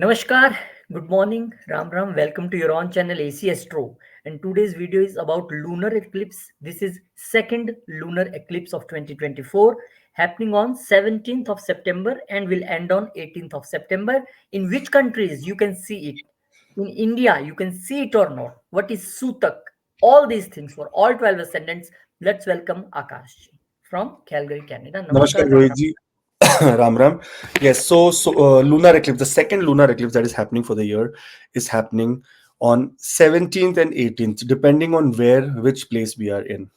Namaskar, good morning, Ram Ram. Welcome to your own channel AC Astro. And today's video is about lunar eclipse. This is second lunar eclipse of 2024 happening on 17th of September and will end on 18th of September. In which countries you can see it? In India, you can see it or not? What is Sutak? All these things for all 12 ascendants. Let's welcome Akash ji from Calgary, Canada. Namaskar, Namaskar, Ram Ram. Rohitji. Ram Ram. Yes, lunar eclipse, the second lunar eclipse that is happening for the year is happening on 17th and 18th, depending on which place we are in.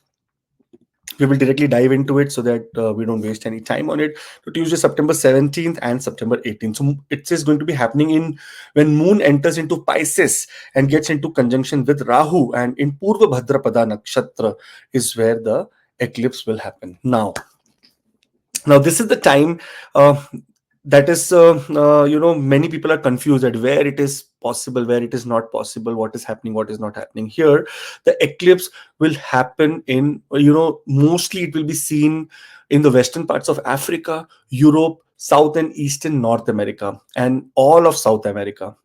We will directly dive into it so that we don't waste any time on it. So Tuesday, September 17th and September 18th. So it is going to be happening in when Moon enters into Pisces and gets into conjunction with Rahu, and in Purva Bhadrapada Nakshatra is where the eclipse will happen. Now, this is the time that is, many people are confused at where it is possible, where it is not possible, what is happening, what is not happening. Here, the eclipse will happen in, mostly it will be seen in the western parts of Africa, Europe, South and Eastern North America, and all of South America.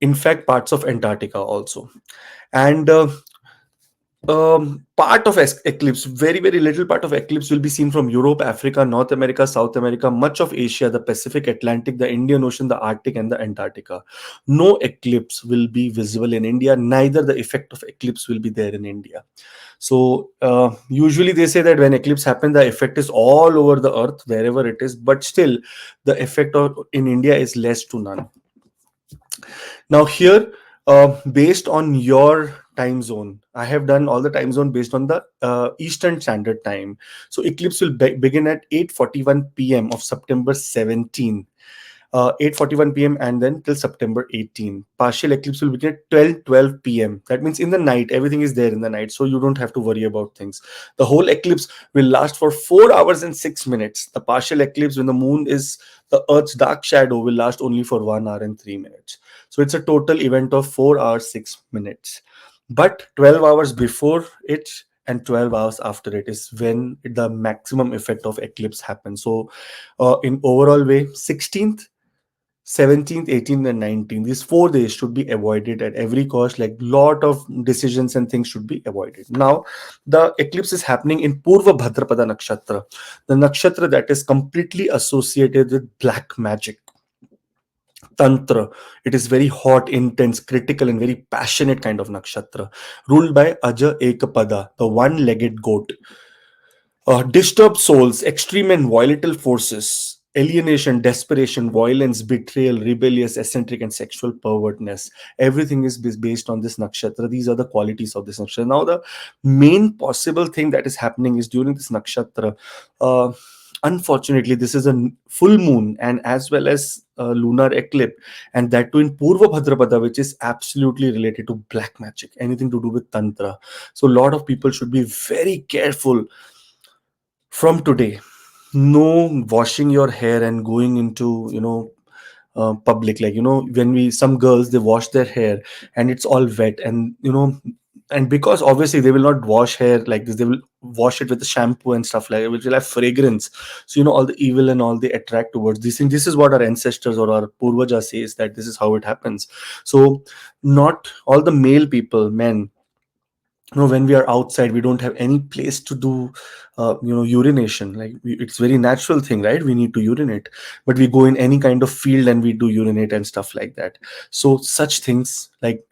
In fact, parts of Antarctica also. And part of eclipse, very little part of eclipse will be seen from Europe, Africa, North America, South America, much of Asia, the Pacific, Atlantic, the Indian Ocean, the Arctic, and the Antarctica. No eclipse will be visible in India, neither the effect of eclipse will be there in India. So usually they say that when eclipse happens, the effect is all over the earth, wherever it is, but still the effect in India is less to none. Now here, based on your time zone, I have done all the time zone based on the Eastern Standard Time. So eclipse will begin at 8:41 p.m. of September 17, 8:41 p.m. and then till September 18. Partial eclipse will begin at 12:12 p.m. That means in the night, everything is there in the night, so you don't have to worry about things. The whole eclipse will last for 4 hours and 6 minutes. The partial eclipse, when the moon is the Earth's dark shadow, will last only for 1 hour and 3 minutes. So it's a total event of 4 hours 6 minutes. But 12 hours before it and 12 hours after it is when the maximum effect of eclipse happens. So in overall way, 16th, 17th, 18th, and 19th, these 4 days should be avoided at every cost. Like lot of decisions and things should be avoided. Now, the eclipse is happening in Purva Bhadrapada Nakshatra, the nakshatra that is completely associated with black magic, Tantra. It is very hot, intense, critical, and very passionate kind of nakshatra, ruled by Aja Ekapada, the one-legged goat. Disturbed souls, extreme and volatile forces, alienation, desperation, violence, betrayal, rebellious, eccentric, and sexual pervertness. Everything is based on this nakshatra. These are the qualities of this nakshatra. Now, the main possible thing that is happening is during this nakshatra. Unfortunately, this is a full moon and as well as a lunar eclipse, and that too in Purva Bhadrapada, which is absolutely related to black magic, anything to do with Tantra. So, a lot of people should be very careful from today. No washing your hair and going into public, like when some girls, they wash their hair and it's all wet, and and because obviously they will not wash hair like this, they will wash it with the shampoo and stuff like that, which will have fragrance. So all the evil and all they attract towards these things. This is what our ancestors or our purvaja says, that this is how it happens. So not all the male people, men, when we are outside, we don't have any place to do urination. Like it's very natural thing, right? We need to urinate, but we go in any kind of field and we do urinate and stuff like that. So such things like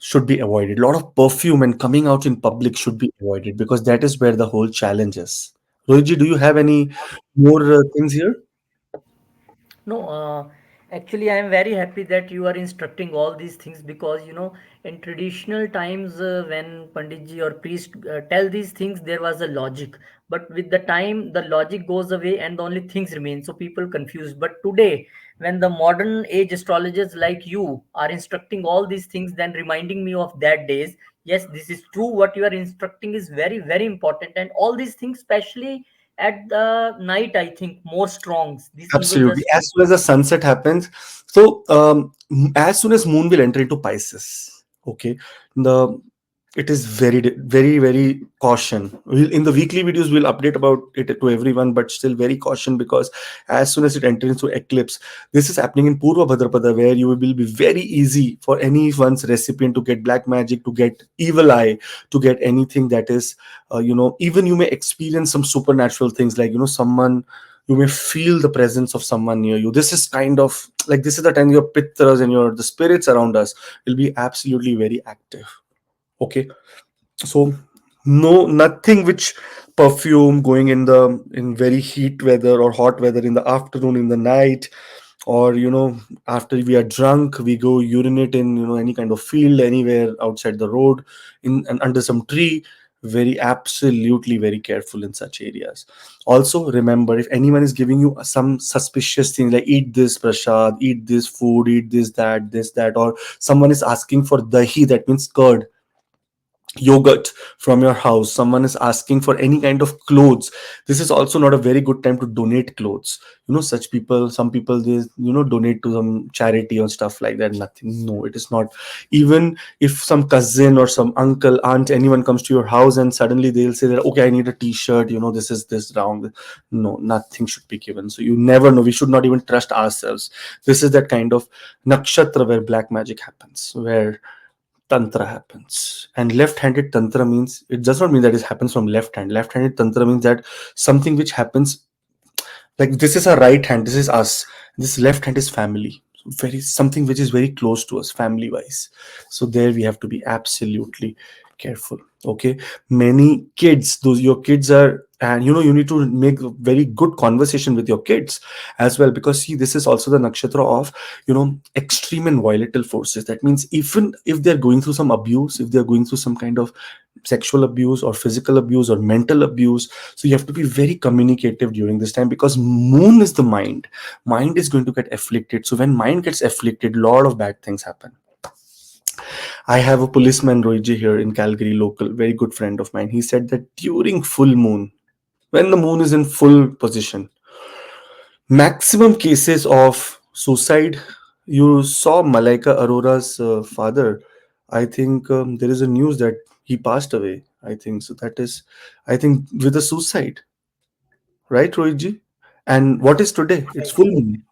should be avoided. A lot of perfume and coming out in public should be avoided, because that is where the whole challenge is. Rohitji, do you have any more things here? No, actually, I am very happy that you are instructing all these things because in traditional times, when Panditji or priest tell these things, there was a logic. But with the time, the logic goes away and the only things remain. So people confused. But today, when the modern age astrologers like you are instructing all these things, then reminding me of that days. Yes, this is true. What you are instructing is very important, and all these things, especially at the night, I think more strong. These evils are Absolutely. still. As soon as the sunset happens, so as soon as moon will enter into Pisces, okay, the it is very caution. In the weekly videos we'll update about it to everyone, but still very caution, because as soon as it enters into eclipse, this is happening in Purva Bhadrapada, where you will be very easy for anyone's recipient to get black magic, to get evil eye, to get anything that is, even you may experience some supernatural things, like, someone, you may feel the presence of someone near you. This is kind of like, this is the time your pitras and the spirits around us will be absolutely very active. Okay, so no, nothing which perfume going in very heat weather or hot weather in the afternoon, in the night, or after we are drunk, we go urinate in any kind of field anywhere outside the road, in and under some tree. Very absolutely very careful in such areas. Also remember, if anyone is giving you some suspicious thing, like eat this prasad, eat this food, eat this that, or someone is asking for dahi, that means curd, yogurt from your house, someone is asking for any kind of clothes, this is also not a very good time to donate clothes. Such people, some people, they donate to some charity or stuff like that. Nothing, no, it is not. Even if some cousin or some uncle, aunt, anyone comes to your house and suddenly they'll say that, okay, I need a t-shirt, this is this round, no, nothing should be given. So you never know, we should not even trust ourselves. This is that kind of nakshatra where black magic happens, where tantra happens. And left-handed tantra means, it does not mean that it happens from left hand. Left-handed tantra means that something which happens, like, this is our right hand, this is us, this left hand is family. So very, something which is very close to us family wise. So there we have to be absolutely careful. Okay, many kids, those your kids are, and you need to make a very good conversation with your kids as well, because see, this is also the nakshatra of extreme and volatile forces. That means even if they're going through some abuse, if they're going through some kind of sexual abuse or physical abuse or mental abuse, so you have to be very communicative during this time, because moon is the mind is going to get afflicted. So when mind gets afflicted, a lot of bad things happen. I have a policeman, Roiji, here in Calgary, local, very good friend of mine. He said that during full moon, when the moon is in full position, maximum cases of suicide. You saw Malaika Arora's father. I think there is a news that he passed away. I think so. That is, I think, with a suicide, right, Rohitji? And what is today? It's full moon.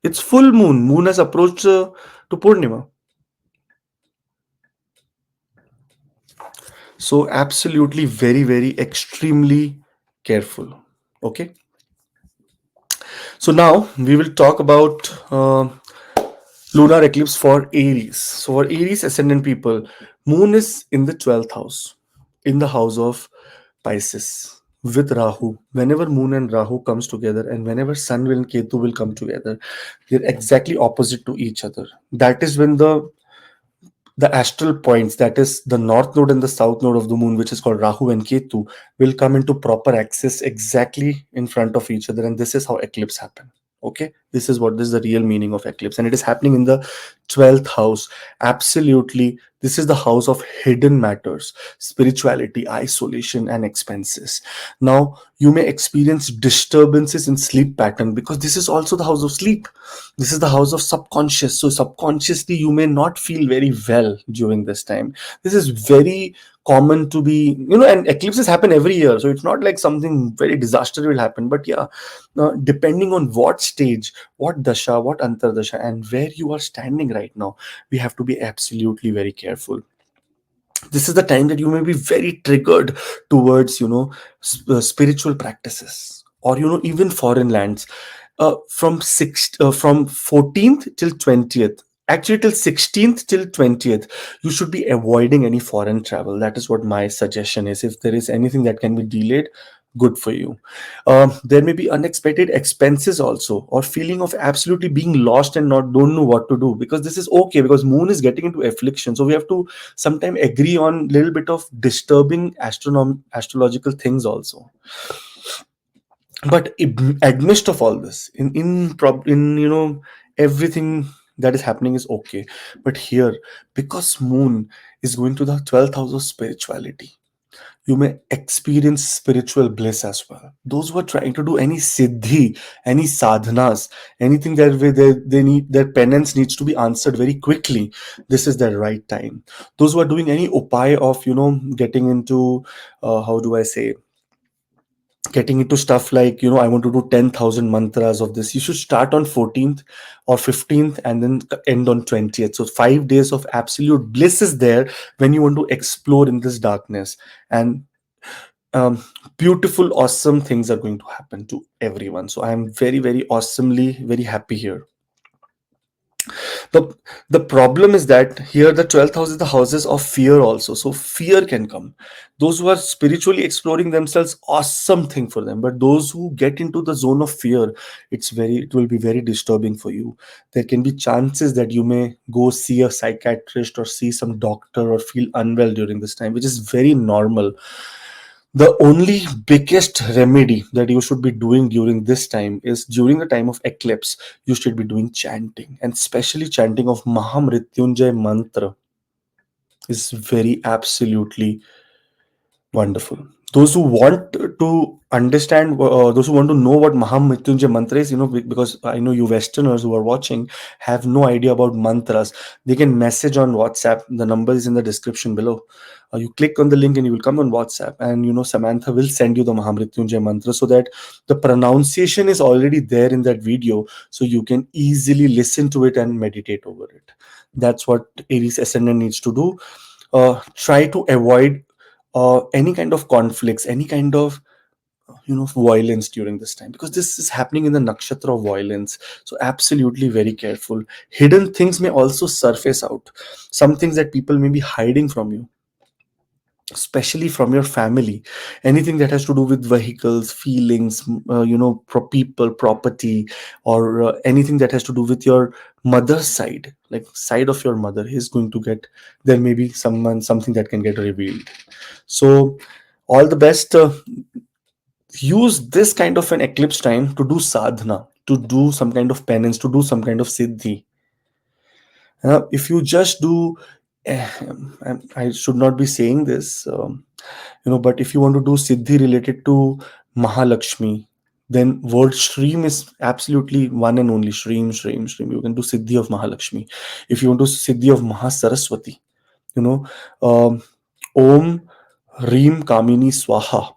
It's full moon. Moon has approached to Purnima. So absolutely, very extremely careful. Okay. So now we will talk about lunar eclipse for Aries. So for Aries ascendant people, moon is in the 12th house, in the house of Pisces with Rahu. Whenever moon and Rahu comes together, and whenever sun and Ketu will come together, they're exactly opposite to each other. That is when the astral points, that is the north node and the south node of the moon, which is called Rahu and Ketu, will come into proper axis exactly in front of each other, and this is how eclipse happen. Okay, this is the real meaning of eclipse, and it is happening in the 12th house. Absolutely, this is the house of hidden matters, spirituality, isolation, and expenses. Now you may experience disturbances in sleep pattern, because this is also the house of sleep. This is the house of subconscious. So subconsciously you may not feel very well during this time. This is very common to be, and eclipses happen every year, so it's not like something very disaster will happen. But yeah, depending on what stage, what dasha, what antardasha, and where you are standing right now, we have to be absolutely very careful. This is the time that you may be very triggered towards spiritual practices, or even foreign lands. From 14th till 20th, actually till 16th till 20th, you should be avoiding any foreign travel. That is what my suggestion is. If there is anything that can be delayed, good for you. There may be unexpected expenses also, or feeling of absolutely being lost and not don't know what to do, because this is okay, because moon is getting into affliction, so we have to sometime agree on little bit of disturbing astrological things also. But amidst of all this, in everything that is happening is okay. But here, because moon is going to the 12th house of spirituality, You may experience spiritual bliss as well. Those who are trying to do any siddhi, any sadhanas, anything that way they need, their penance needs to be answered very quickly. This is the right time. Those who are doing any upaya of, getting into, how do I say, getting into stuff like, I want to do 10,000 mantras of this. You should start on 14th or 15th and then end on 20th. So 5 days of absolute bliss is there when you want to explore in this darkness. And um, beautiful, awesome things are going to happen to everyone. So I am very, very awesomely, very happy here. The the problem is that here the 12th house is the houses of fear also, so fear can come. Those who are spiritually exploring themselves, awesome thing for them, but those who get into the zone of fear, it will be very disturbing for you. There can be chances that you may go see a psychiatrist or see some doctor or feel unwell during this time, which is very normal. The only biggest remedy that you should be doing during this time is during the time of eclipse, you should be doing chanting, and especially chanting of Mahamrityunjay mantra is very absolutely wonderful. Those who want to understand, those who want to know what Mahamrityunjay mantra is, because I know you Westerners who are watching have no idea about mantras, they can message on WhatsApp. The number is in the description below. You click on the link and you will come on WhatsApp, and Samantha will send you the Mahamrityunjay mantra so that the pronunciation is already there in that video, so you can easily listen to it and meditate over it. That's what Aries ascendant needs to do. Try to avoid any kind of conflicts, any kind of violence during this time, because this is happening in the nakshatra of violence. So absolutely very careful. Hidden things may also surface out. Some things that people may be hiding from you, especially from your family. Anything that has to do with vehicles, feelings, people, property, or anything that has to do with your mother's side, like side of your mother, is going to get, there may be something that can get revealed. So all the best. Use this kind of an eclipse time to do sadhana, to do some kind of penance, to do some kind of siddhi. If you just do, and I should not be saying this, but if you want to do siddhi related to Mahalakshmi, then word Shreem is absolutely one and only. Shreem, Shreem, Shreem. You can do siddhi of Mahalakshmi. If you want to siddhi of Mahasaraswati, you know, um, Om Reem Kamini Swaha.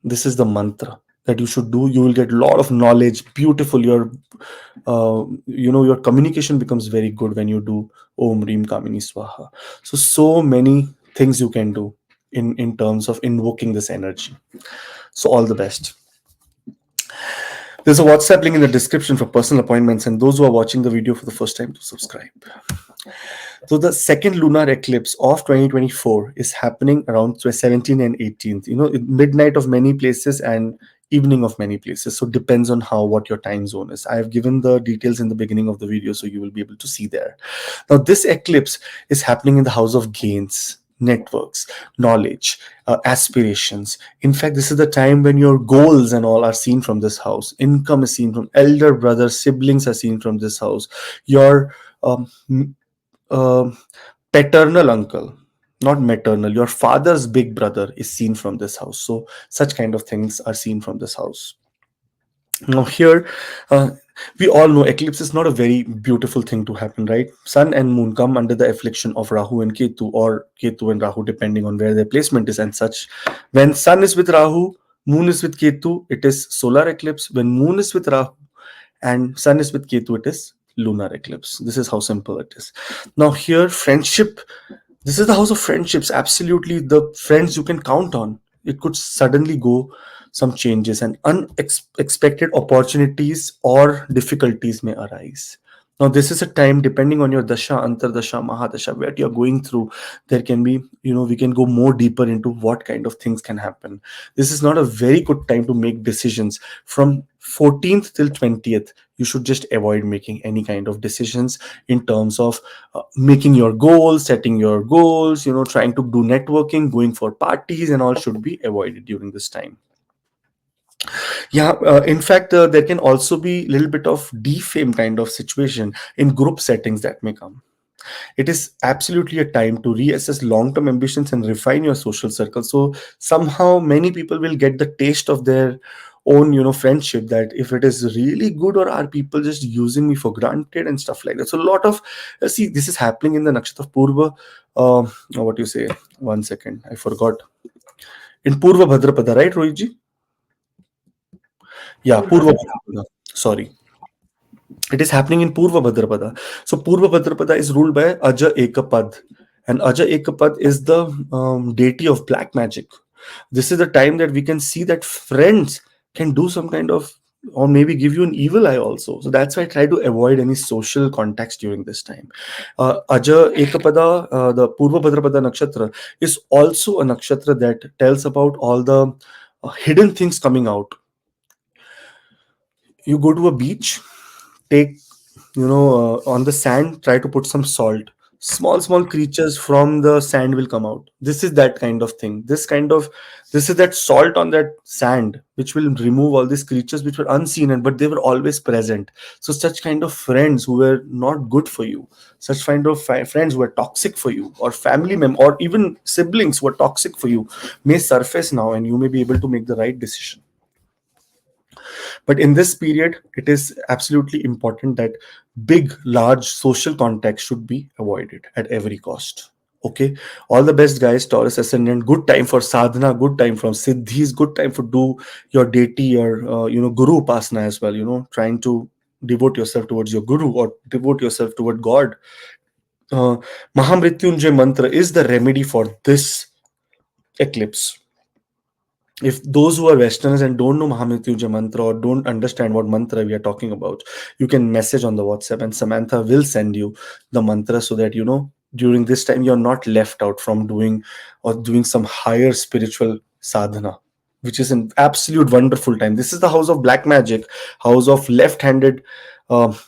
This is the mantra that you should do. You will get a lot of knowledge. Beautiful. Your communication becomes very good when you do Om Reem Kamini Swaha. So many things you can do in terms of invoking this energy. So all the best. There's a WhatsApp link in the description for personal appointments, and those who are watching the video for the first time, to subscribe. So the second lunar eclipse of 2024 is happening around 17th and 18th, midnight of many places and evening of many places. So depends on what your time zone is. I have given the details in the beginning of the video, so you will be able to see there. Now this eclipse is happening in the house of gains, networks, knowledge, aspirations. In fact, this is the time when your goals and all are seen from this house. Income is seen from elder brothers, siblings are seen from this house. Your um, uh, paternal uncle, not maternal, your father's big brother is seen from this house. So such kind of things are seen from this house. Now here, uh, we all know eclipse is not a very beautiful thing to happen, right? Sun and moon come under the affliction of Rahu and Ketu, or Ketu and Rahu, depending on where their placement is and such. When sun is with Rahu, moon is with Ketu, it is solar eclipse. When moon is with Rahu and sun is with Ketu, it is lunar eclipse. This is how simple it is. Now here, friendship, this is the house of friendships. Absolutely, the friends you can count on. It could suddenly go some changes, and unexpected opportunities or difficulties may arise. Now, this is a time, depending on your dasha, antardasha, mahadasha, where you're going through, there can be, we can go more deeper into what kind of things can happen. This is not a very good time to make decisions. From 14th till 20th, you should just avoid making any kind of decisions in terms of making your goals, setting your goals, trying to do networking, going for parties, and all should be avoided during this time. Yeah, in fact, there can also be a little bit of defame kind of situation in group settings that may come. It is absolutely a time to reassess long term ambitions and refine your social circle. So somehow many people will get the taste of their own, friendship, that if it is really good, or are people just using me for granted and stuff like that. So a lot of, see, this is happening in the nakshatra of Purva. What do you say? One second, I forgot. In Purva Bhadrapada, right, Rohitji? Yeah, Purva Bhadrapada. Sorry. It is happening in Purva Bhadrapada. So Purva Bhadrapada is ruled by Aja Ekapad. And Aja Ekapad is the deity of black magic. This is the time that we can see that friends can do some kind of, or maybe give you an evil eye also. So that's why I try to avoid any social contacts during this time. Aja Ekapada, the Purva Bhadrapada Nakshatra, is also a nakshatra that tells about all the hidden things coming out. You go to a beach, take, on the sand, try to put some salt. Small creatures from the sand will come out. This is that kind of thing. This is that salt on that sand which will remove all these creatures which were unseen, and but they were always present. So such kind of friends who were not good for you, such kind of friends who were toxic for you, or family members, or even siblings who were toxic for you, may surface now, and you may be able to make the right decision. But in this period, it is absolutely important that big, large social context should be avoided at every cost. Okay, all the best, guys. Taurus ascendant, good time for sadhana, good time from siddhis, good time for do your deity or guru upasana as well. Trying to devote yourself towards your guru, or devote yourself toward God. Uh, Mahamrityunjay mantra is the remedy for this eclipse. If those who are Westerners and don't know Mahamrityunjay mantra, or don't understand what mantra we are talking about, you can message on the WhatsApp, and Samantha will send you the mantra, so that during this time you're not left out from doing some higher spiritual sadhana, which is an absolute wonderful time. This is the house of black magic, house of left-handed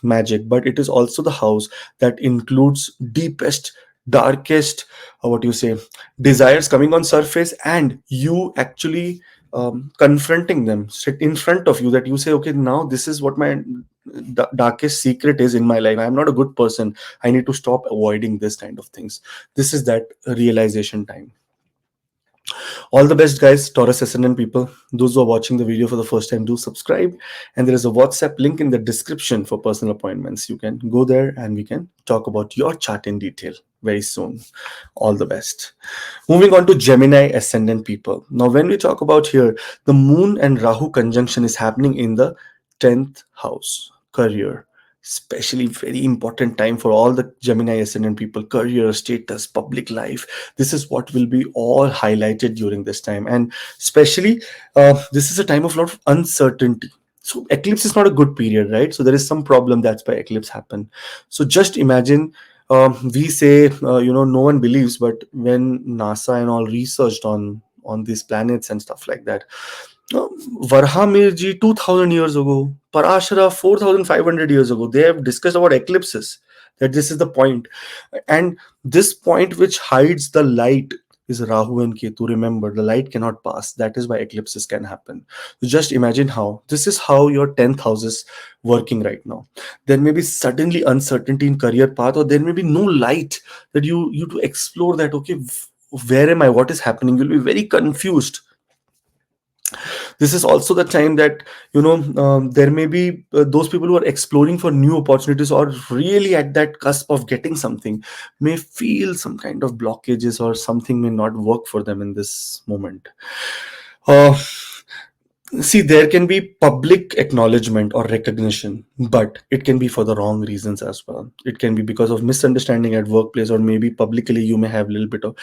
magic, but it is also the house that includes deepest, darkest, what you say, desires coming on surface, and you actually confronting them, sit in front of you, that you say, okay, now this is what my darkest secret is in my life. I'm not a good person. I need to stop avoiding this kind of things. This is that realization time. All the best, guys. Taurus ascendant people, those who are watching the video for the first time, do subscribe, and there is a WhatsApp link in the description for personal appointments. You can go there and we can talk about your chart in detail very soon. All the best. Moving on to Gemini ascendant people. Now, when we talk about here, the moon and Rahu conjunction is happening in the 10th house, career. Especially very important time for all the Gemini ascendant people, career, status, public life. This is what will be all highlighted during this time. And especially, this is a time of a lot of uncertainty. So eclipse is not a good period, right? So there is some problem, that's why eclipse happened. So just imagine, we say, no one believes, but when NASA and all researched on these planets and stuff like that, Varhamirji 2000 years ago, Parashara 4500 years ago, they have discussed about eclipses, that this is the point. And this point which hides the light is Rahu and Ketu. Remember, the light cannot pass. That is why eclipses can happen. So just imagine how this is how your 10th house is working right now. There may be suddenly uncertainty in career path, or there may be no light that you to explore that. Okay, where am I? What is happening? You'll be very confused. This is also the time that there may be those people who are exploring for new opportunities, or really at that cusp of getting something, may feel some kind of blockages, or something may not work for them in this moment. uh, See, there can be public acknowledgement or recognition, but it can be for the wrong reasons as well. It can be because of misunderstanding at workplace, or maybe publicly you may have a little bit of.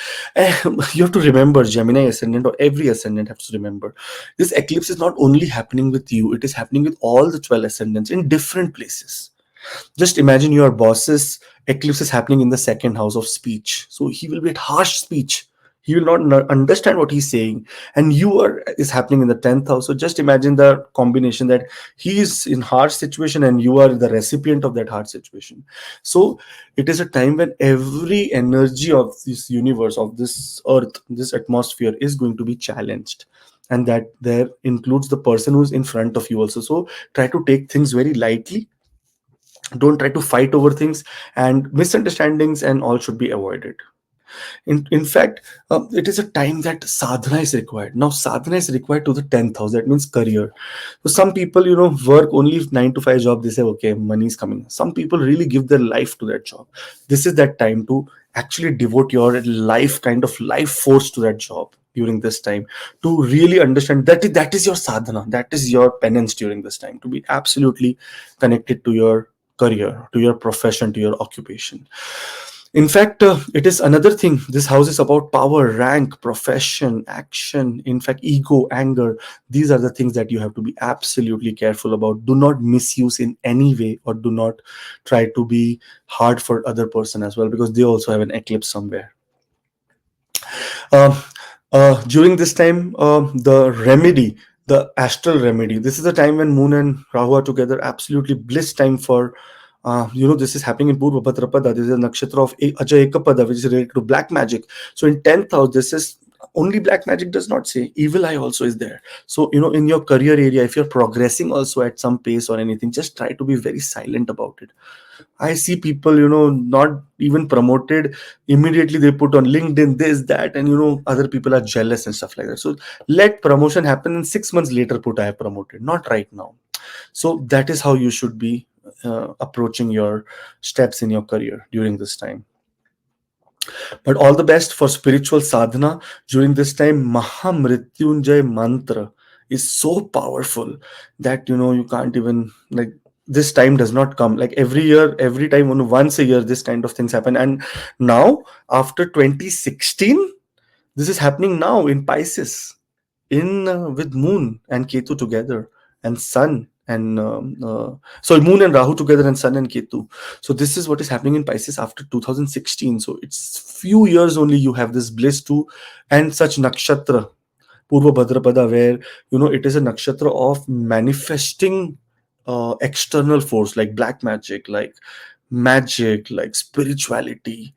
You have to remember, Gemini ascendant, or every ascendant has to remember, this eclipse is not only happening with you; it is happening with all the 12 ascendants in different places. Just imagine your boss's eclipse is happening in the second house of speech. So he will be at harsh speech. He will not understand what he's saying. And you are is happening in the 10th house. So just imagine the combination, that he is in harsh situation and you are the recipient of that harsh situation. So it is a time when every energy of this universe, of this earth, this atmosphere is going to be challenged. And that there includes the person who's in front of you also. So try to take things very lightly, Don't try to fight over things, and misunderstandings and all should be avoided. In fact, it is a time that sadhana is required. Now, sadhana is required to the 10th house. That means career. So some people, work only 9 to 5 job. They say, okay, money is coming. Some people really give their life to that job. This is that time to actually devote your life, kind of life force to that job during this time, to really understand that is your sadhana, that is your penance during this time, to be absolutely connected to your career, to your profession, to your occupation. In fact, it is another thing. This house is about power, rank, profession, action, in fact, ego, anger. These are the things that you have to be absolutely careful about. Do not misuse in any way, or do not try to be hard for other person as well, because they also have an eclipse somewhere. Um, during this time, the remedy, the astral remedy, this is the time when Moon and Rahu are together, absolutely bliss time for. This is happening in Purva Bhadrapada. This is a nakshatra of Aja Ekapada, which is related to black magic. So in 10th house, this is only black magic does not say. Evil eye also is there. So, in your career area, if you're progressing also at some pace or anything, just try to be very silent about it. I see people, not even promoted. Immediately they put on LinkedIn this, that, and other people are jealous and stuff like that. So let promotion happen, and 6 months later put I have promoted, not right now. So that is how you should be approaching your steps in your career during this time. But all the best for spiritual sadhana during this time. Mahamrityunjay mantra is so powerful that you can't even, like, this time does not come like every year, every time, once a year this kind of things happen. And now, after 2016, this is happening now in Pisces, in with Moon and Ketu together, and Sun and sorry, Moon and Rahu together, and Sun and Ketu. So this is what is happening in Pisces after 2016. So it's few years only you have this bliss too, and such nakshatra, Purva Bhadrapada, where it is a nakshatra of manifesting external force, like black magic, like spirituality.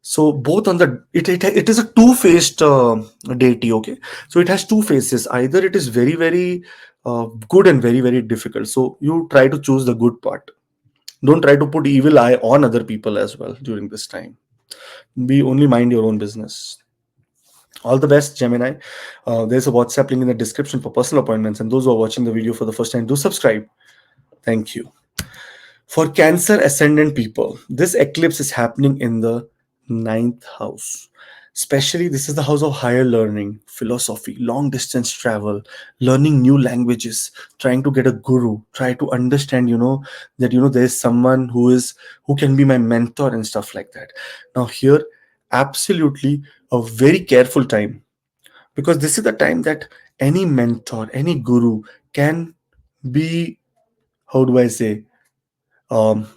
So both on the it is a two-faced deity. Okay, so it has two faces. Either it is very very good and very very difficult. So you try to choose the good part. Don't try to put evil eye on other people as well during this time. Be only mind your own business. All the best, Gemini. There's a WhatsApp link in the description for personal appointments. And those who are watching the video for the first time, do subscribe. Thank you. For Cancer ascendant people, this eclipse is happening in the ninth house. Especially, this is the house of higher learning, philosophy, long distance travel, learning new languages, trying to get a guru, try to understand, that there is someone who can be my mentor and stuff like that. Now, here, absolutely a very careful time, because this is the time that any mentor, any guru can be, how do I say, um,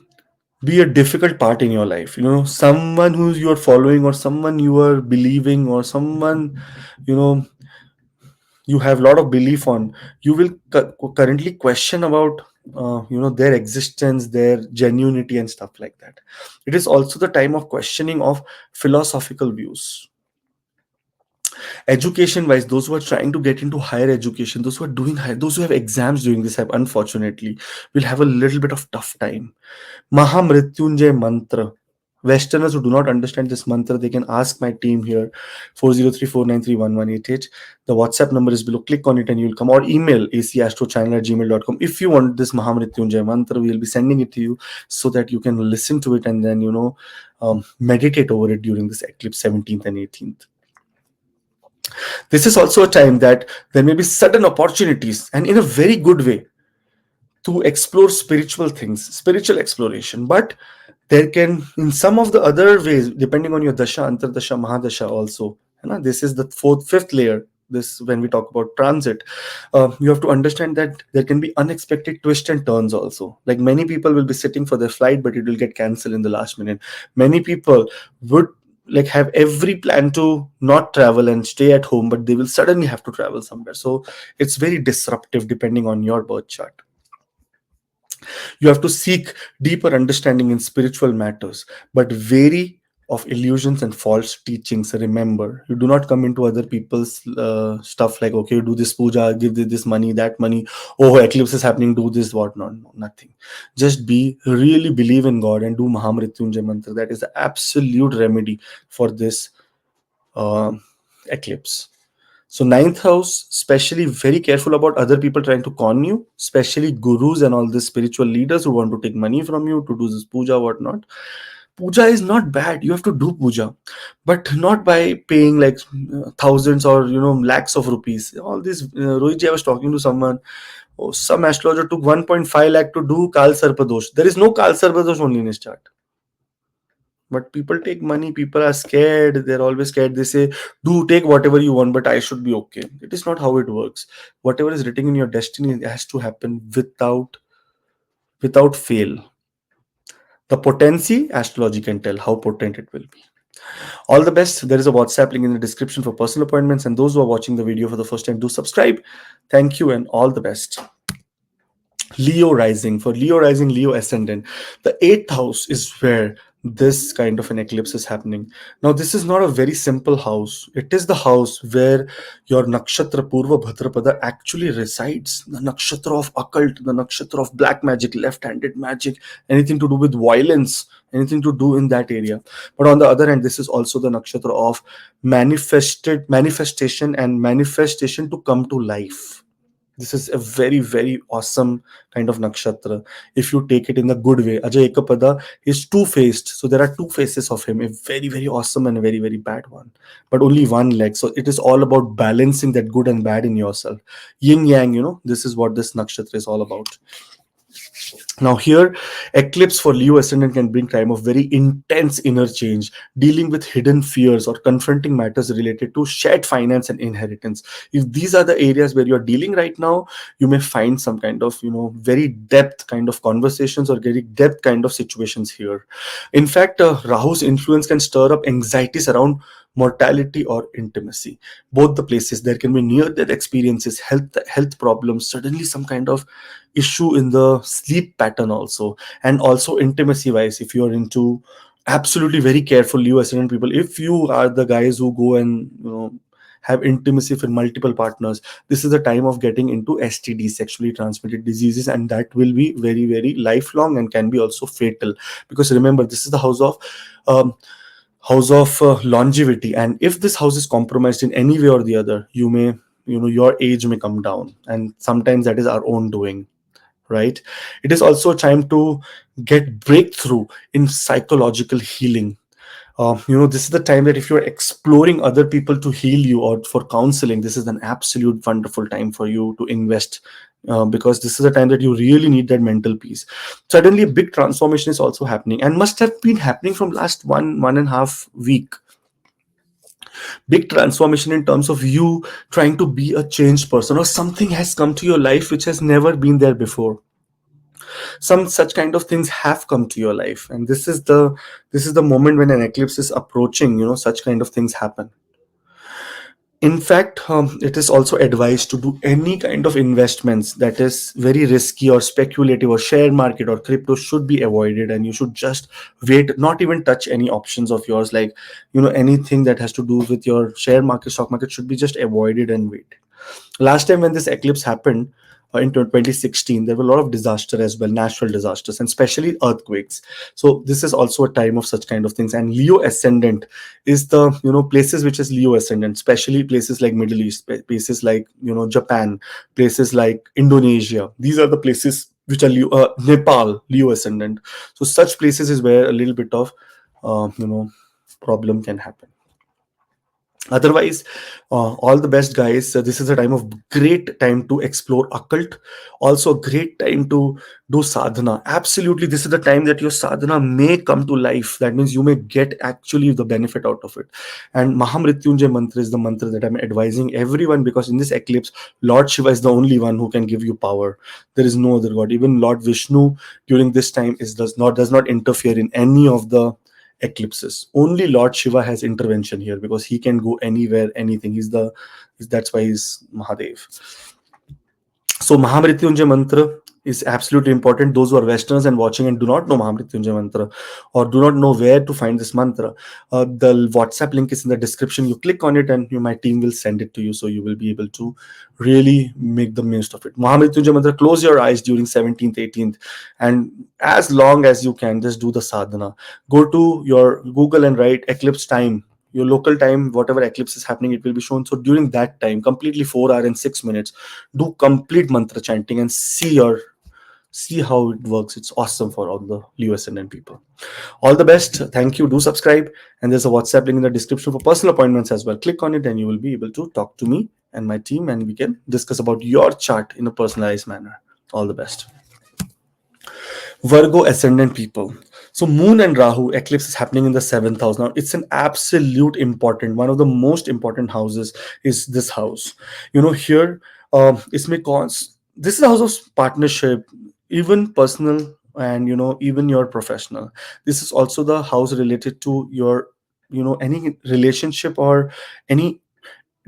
be a difficult part in your life. Someone who you are following, or someone you are believing, or someone you know you have a lot of belief on. You will currently question about their existence, their genuinity, and stuff like that. It is also the time of questioning of philosophical views. Education wise, those who are trying to get into higher education, those who are doing higher, those who have exams during this have, unfortunately, will have a little bit of tough time. Mahamrityunjay mantra. Westerners who do not understand this mantra, they can ask my team here, 403-493-1188. The WhatsApp number is below. Click on it and you'll come, or email acastrochannel@gmail.com. If you want this Mahamrityunjay mantra, we'll be sending it to you so that you can listen to it and then, meditate over it during this eclipse 17th and 18th. This is also a time that there may be sudden opportunities, and in a very good way, to explore spiritual things, spiritual exploration. But there can, in some of the other ways, depending on your dasha, antardasha, mahadasha also. This is the fourth, fifth layer. This, when we talk about transit, you have to understand that there can be unexpected twists and turns also. Like, many people will be sitting for their flight, but it will get cancelled in the last minute. Many people would like have every plan to not travel and stay at home, but they will suddenly have to travel somewhere. So it's very disruptive depending on your birth chart. You have to seek deeper understanding in spiritual matters, but very of illusions and false teachings. Remember, you do not come into other people's stuff like, okay, do this puja, give this money, that money. Oh, eclipse is happening, do this, what? No, no, nothing. Just be really believe in God and do Mahamrityunjay mantra. That is the absolute remedy for this uh, eclipse. So ninth house, especially very careful about other people trying to con you, especially gurus and all these spiritual leaders who want to take money from you to do this puja, whatnot. Puja is not bad. You have to do puja, but not by paying like thousands or lakhs of rupees. All this, Rohitji, I was talking to someone. Oh, some astrologer took 1.5 lakh to do Kal Sarpadosh. There is no Kal Sarpadosh only in his chart. But people take money, people are scared, they're always scared. They say, do take whatever you want, but I should be okay. It is not how it works. Whatever is written in your destiny has to happen without fail. The potency, astrology can tell how potent it will be. All the best. There is a WhatsApp link in the description for personal appointments, and those who are watching the video for the first time, do subscribe. Thank you and all the best. Leo rising. For Leo rising, Leo ascendant, the eighth house is where this kind of an eclipse is happening. Now, this is not a very simple house. It is the house where your Nakshatra Purva Bhadrapada actually resides. The Nakshatra of occult, the Nakshatra of black magic, left-handed magic, anything to do with violence, anything to do in that area. But on the other hand, this is also the Nakshatra of manifestation and manifestation to come to life. This is a very, very awesome kind of nakshatra if you take it in the good way. Ajay Ekapada is two-faced. So there are two faces of him, a very, very awesome and a very, very bad one, but only one leg. So it is all about balancing that good and bad in yourself. Yin yang, this is what this nakshatra is all about. Now here, eclipse for Leo ascendant can bring time of very intense inner change, dealing with hidden fears or confronting matters related to shared finance and inheritance. If these are the areas where you're dealing right now, you may find some kind of, very depth kind of conversations or very depth kind of situations here. In fact, Rahu's influence can stir up anxieties around mortality or intimacy. Both the places, there can be near-death experiences, health problems, suddenly some kind of issue in the sleep pattern also, and also intimacy wise, if you are into, absolutely very careful Leo ascendant people, if you are the guys who go and have intimacy with multiple partners, this is the time of getting into STD, sexually transmitted diseases, and that will be very, very lifelong and can be also fatal, because remember, this is the um, house of longevity, and if this house is compromised in any way or the other, you may, your age may come down, and sometimes that is our own doing, right? It is also a time to get breakthrough in psychological healing. This is the time that if you're exploring other people to heal you or for counseling, this is an absolute wonderful time for you to invest, because this is a time that you really need that mental peace. Suddenly a big transformation is also happening and must have been happening from last one and a half week. Big transformation in terms of you trying to be a changed person, or something has come to your life which has never been there before. Some such kind of things have come to your life, and this is the moment when an eclipse is approaching, such kind of things happen. In fact, it is also advised to do any kind of investments that is very risky or speculative, or share market or crypto should be avoided, and you should just wait, not even touch any options of yours, like, anything that has to do with your share market, stock market should be just avoided and wait. Last time when this eclipse happened, in 2016, there were a lot of disaster as well, natural disasters, and especially earthquakes. So this is also a time of such kind of things. And Leo ascendant is the, places which is Leo ascendant, especially places like Middle East, places like, Japan, places like Indonesia. These are the places which are Leo, Nepal, Leo ascendant. So such places is where a little bit of, problem can happen. Otherwise, all the best, guys. This is a time of great time to explore occult, also a great time to do sadhana. Absolutely, this is the time that your sadhana may come to life. That means you may get actually the benefit out of it. And Mahamrityunjay mantra is the mantra that I'm advising everyone, because in this eclipse, Lord Shiva is the only one who can give you power. There is no other god. Even Lord Vishnu during this time does not interfere in any of the eclipses. Only Lord Shiva has intervention here, because he can go anywhere, anything. That's why he's Mahadev. So Mahamrityunjay mantra is absolutely important. Those who are Westerners and watching and do not know Mahamrityunjay mantra, or do not know where to find this mantra, the WhatsApp link is in the description. You click on it and my team will send it to you, so you will be able to really make the most of it. Mahamrityunjay mantra, close your eyes during 17th, 18th, and as long as you can, just do the sadhana. Go to your Google and write eclipse time, your local time, whatever eclipse is happening, it will be shown. So during that time, completely 4 hours and 6 minutes, do complete mantra chanting and see how it works. It's awesome for all the Leo ascendant people. All the best. Thank you. Do subscribe. And there's a WhatsApp link in the description for personal appointments as well. Click on it and you will be able to talk to me and my team, and we can discuss about your chart in a personalized manner. All the best. Virgo ascendant people. So Moon and Rahu eclipse is happening in the seventh house. Now it's an absolute important, one of the most important houses is this house. Here, it's may cause, this is the house of partnership, even personal, and even your professional. This is also the house related to your, any relationship or any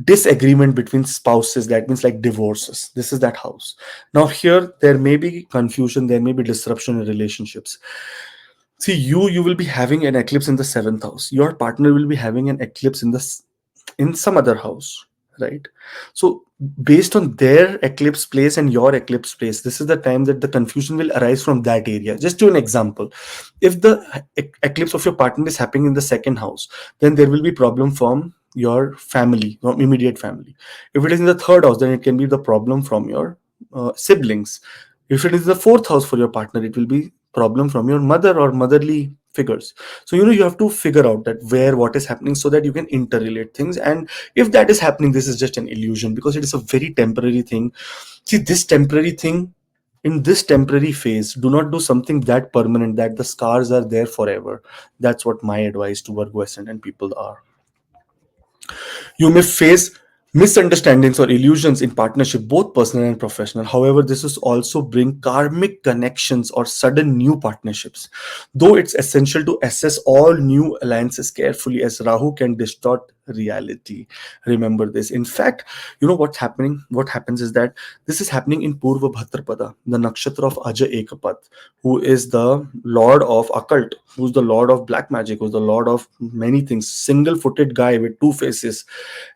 disagreement between spouses. That means like divorces. This is that house. Now here there may be confusion, there may be disruption in relationships. See, you will be having an eclipse in the seventh house. Your partner will be having an eclipse in some other house, right? So based on their eclipse place and your eclipse place, this is the time that the confusion will arise from that area. Just to an example, if the eclipse of your partner is happening in the second house, then there will be problem from your family, from immediate family. If it is in the third house, then it can be the problem from your siblings. If it is the fourth house for your partner, it will be problem from your mother or motherly figures. So you have to figure out that where what is happening, so that you can interrelate things. And if that is happening, this is just an illusion, because it is a very temporary thing. See, this temporary thing, in this temporary phase, do not do something that permanent, that the scars are there forever. That's what my advice to Virgo ascendant people are. You may face misunderstandings or illusions in partnership, both personal and professional. However, this is also bring karmic connections or sudden new partnerships. Though it's essential to assess all new alliances carefully, as Rahu can distort reality. Remember this. In fact, what's happening? What happens is that this is happening in Purva Bhadrapada, the nakshatra of Aja Ekapad, who is the lord of occult, who's the lord of black magic, who's the lord of many things, single-footed guy with two faces,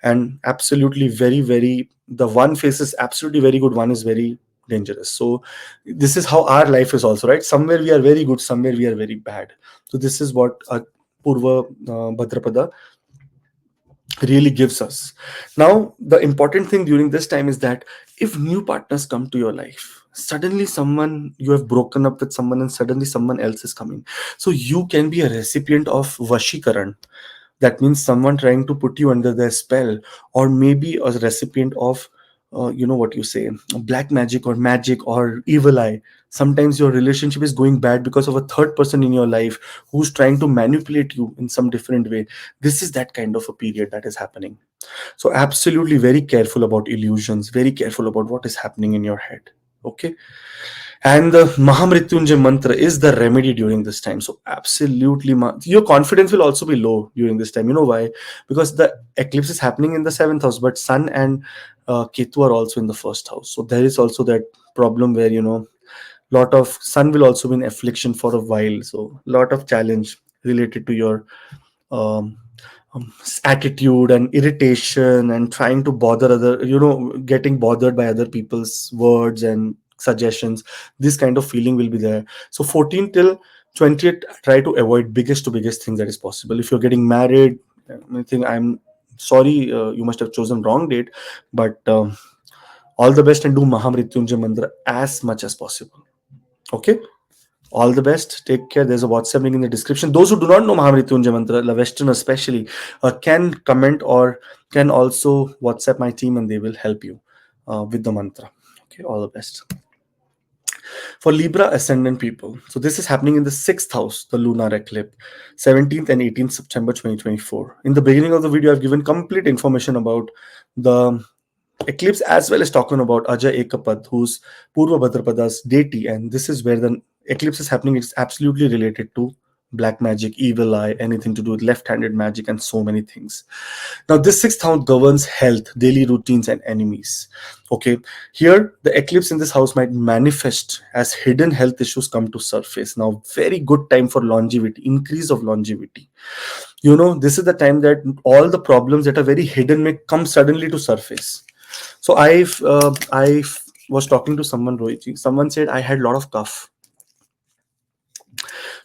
and absolutely very, very, the one face is absolutely very good, one is very dangerous. So this is how our life is also, right? Somewhere we are very good, somewhere we are very bad. So this is what Purva Bhadrapada really gives us. Now, the important thing during this time is that if new partners come to your life, suddenly someone, you have broken up with someone and suddenly someone else is coming. So you can be a recipient of Vashikaran. That means someone trying to put you under their spell, or maybe a recipient of what you say, black magic or evil eye. Sometimes your relationship is going bad because of a third person in your life who's trying to manipulate you in some different way. This is that kind of a period that is happening. So absolutely very careful about illusions, very careful about what is happening in your head. Okay. And the Mahamrityunjay mantra is the remedy during this time. So absolutely, your confidence will also be low during this time. You know why? Because the eclipse is happening in the seventh house, but Sun and Ketu are also in the first house. So there is also that problem where lot of Sun will also be in affliction for a while. So lot of challenge related to your um, attitude and irritation and trying to bother other, getting bothered by other people's words and suggestions. This kind of feeling will be there. So 14 till 20th, try to avoid biggest to biggest things that is possible. If you're getting married, I think, I'm sorry, you must have chosen wrong date, but all the best, and do Mahamrityunjay mantra as much as possible. Okay. All the best. Take care. There's a WhatsApp link in the description. Those who do not know Mahamrityunjay mantra, the Western especially, can comment or can also WhatsApp my team and they will help you with the mantra. Okay. All the best. For Libra ascendant people, so this is happening in the sixth house, the lunar eclipse, 17th and 18th September 2024. In the beginning of the video, I've given complete information about the eclipse, as well as talking about Aja Ekapad, who's Purva Bhadrapada's deity, and this is where the eclipse is happening. It's absolutely related to black magic, evil eye, anything to do with left-handed magic, and so many things. Now, this sixth house governs health, daily routines, and enemies. Okay, here the eclipse in this house might manifest as hidden health issues come to surface. Now, very good time for longevity, increase of longevity. This is the time that all the problems that are very hidden may come suddenly to surface. So I was talking to someone, Rohit. Someone said I had a lot of cough.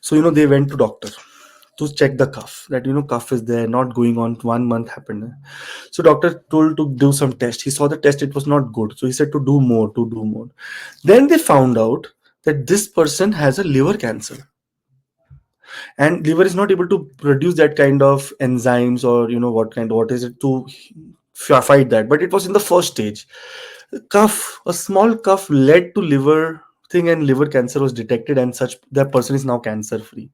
So they went to doctor to check the cough, that cough is there, not going on. 1 month happened. So doctor told to do some test. He saw the test, it was not good. So he said to do more, to do more. Then they found out that this person has a liver cancer, and liver is not able to produce that kind of enzymes, or what is it to fight that. But it was in the first stage. Cough, a small cough led to liver thing, and liver cancer was detected, and such that person is now cancer free.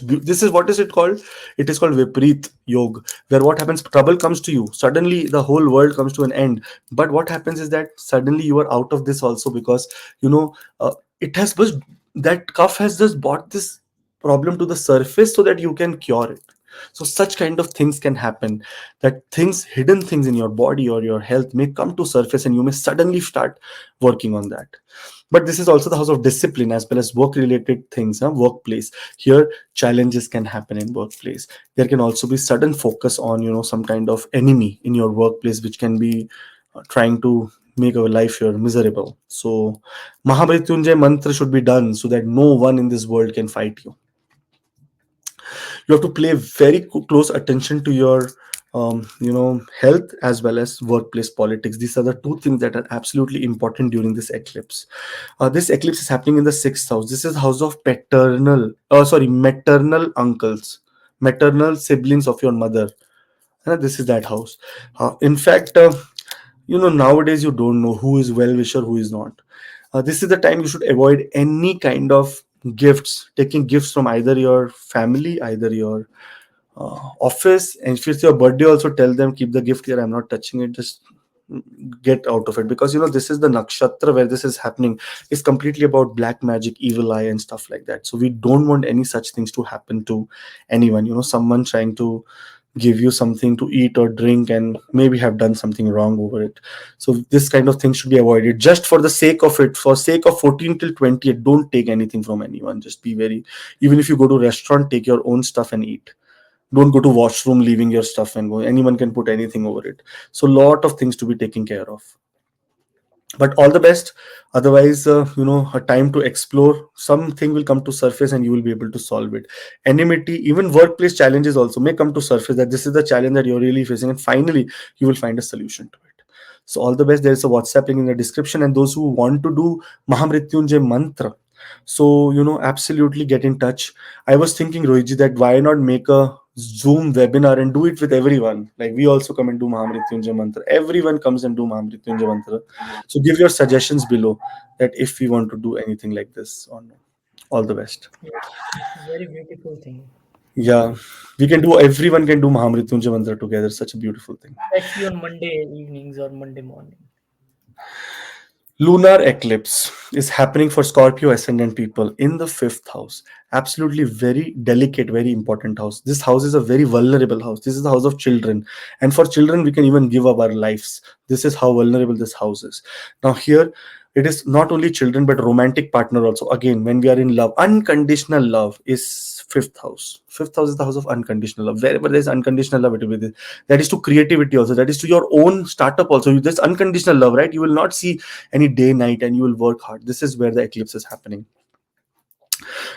This is, what is it called? It is called Vipreet Yog, where what happens, trouble comes to you suddenly, the whole world comes to an end. But what happens is that suddenly you are out of this also, because you know it has just, that cough has just brought this problem to the surface so that you can cure it. So such kind of things can happen, that things, hidden things in your body or your health may come to surface, and you may suddenly start working on that. But this is also the house of discipline as well as work related things, workplace. Here challenges can happen in workplace. There can also be sudden focus on some kind of enemy in your workplace, which can be trying to make our life here miserable. So Mahamrityunjay mantra should be done so that no one in this world can fight you. You have to pay very close attention to your health as well as workplace politics. These are the two things that are absolutely important during this eclipse. This eclipse is happening in the sixth house. This is house of maternal uncles, maternal siblings of your mother. This is that house. In fact, nowadays you don't know who is well wisher, who is not. This is the time you should avoid any kind of gifts, taking gifts from either your family, either your office. And if it's your birthday, also tell them, keep the gift here, I'm not touching it, just get out of it. Because this is the nakshatra where this is happening. It's completely about black magic, evil eye, and stuff like that. So we don't want any such things to happen to anyone. Someone trying to give you something to eat or drink and maybe have done something wrong over it. So this kind of thing should be avoided, just for the sake of it. For sake of 14 till 20, don't take anything from anyone. Just be very, even if you go to restaurant, take your own stuff and eat. Don't go to washroom leaving your stuff and go. Anyone can put anything over it. So lot of things to be taken care of. But all the best. Otherwise, a time to explore, something will come to surface and you will be able to solve it. Enmity, even workplace challenges also may come to surface, that this is the challenge that you're really facing, and finally you will find a solution to it. So all the best. There is a WhatsApp link in the description, and those who want to do Mahamrityunjay mantra, so absolutely get in touch. I was thinking, Rohitji, that why not make a Zoom webinar and do it with everyone? Like, we also come and do Mahamrityunjay mantra. Everyone comes and do Mahamrityunjay mantra. So give your suggestions below, that if we want to do anything like this or no. All the best. Yes, it's a very beautiful thing, Yeah, we can do. Everyone can do Mahamrityunjay mantra together. Such a beautiful thing. especially on Monday evenings or Monday morning. Lunar eclipse is happening for Scorpio ascendant people in the fifth house. Absolutely very delicate, very important house. This house is a very vulnerable house. This is the house of children. And for children, we can even give up our lives. This is how vulnerable this house is. Now, here, it is not only children, but romantic partner also. Again, when we are in love, unconditional love is fifth house. Fifth house is the house of unconditional love. Wherever there is unconditional love, it will be there. That is to creativity also. That is to your own startup also. There's unconditional love, right? You will not see any day night, and you will work hard. This is where the eclipse is happening.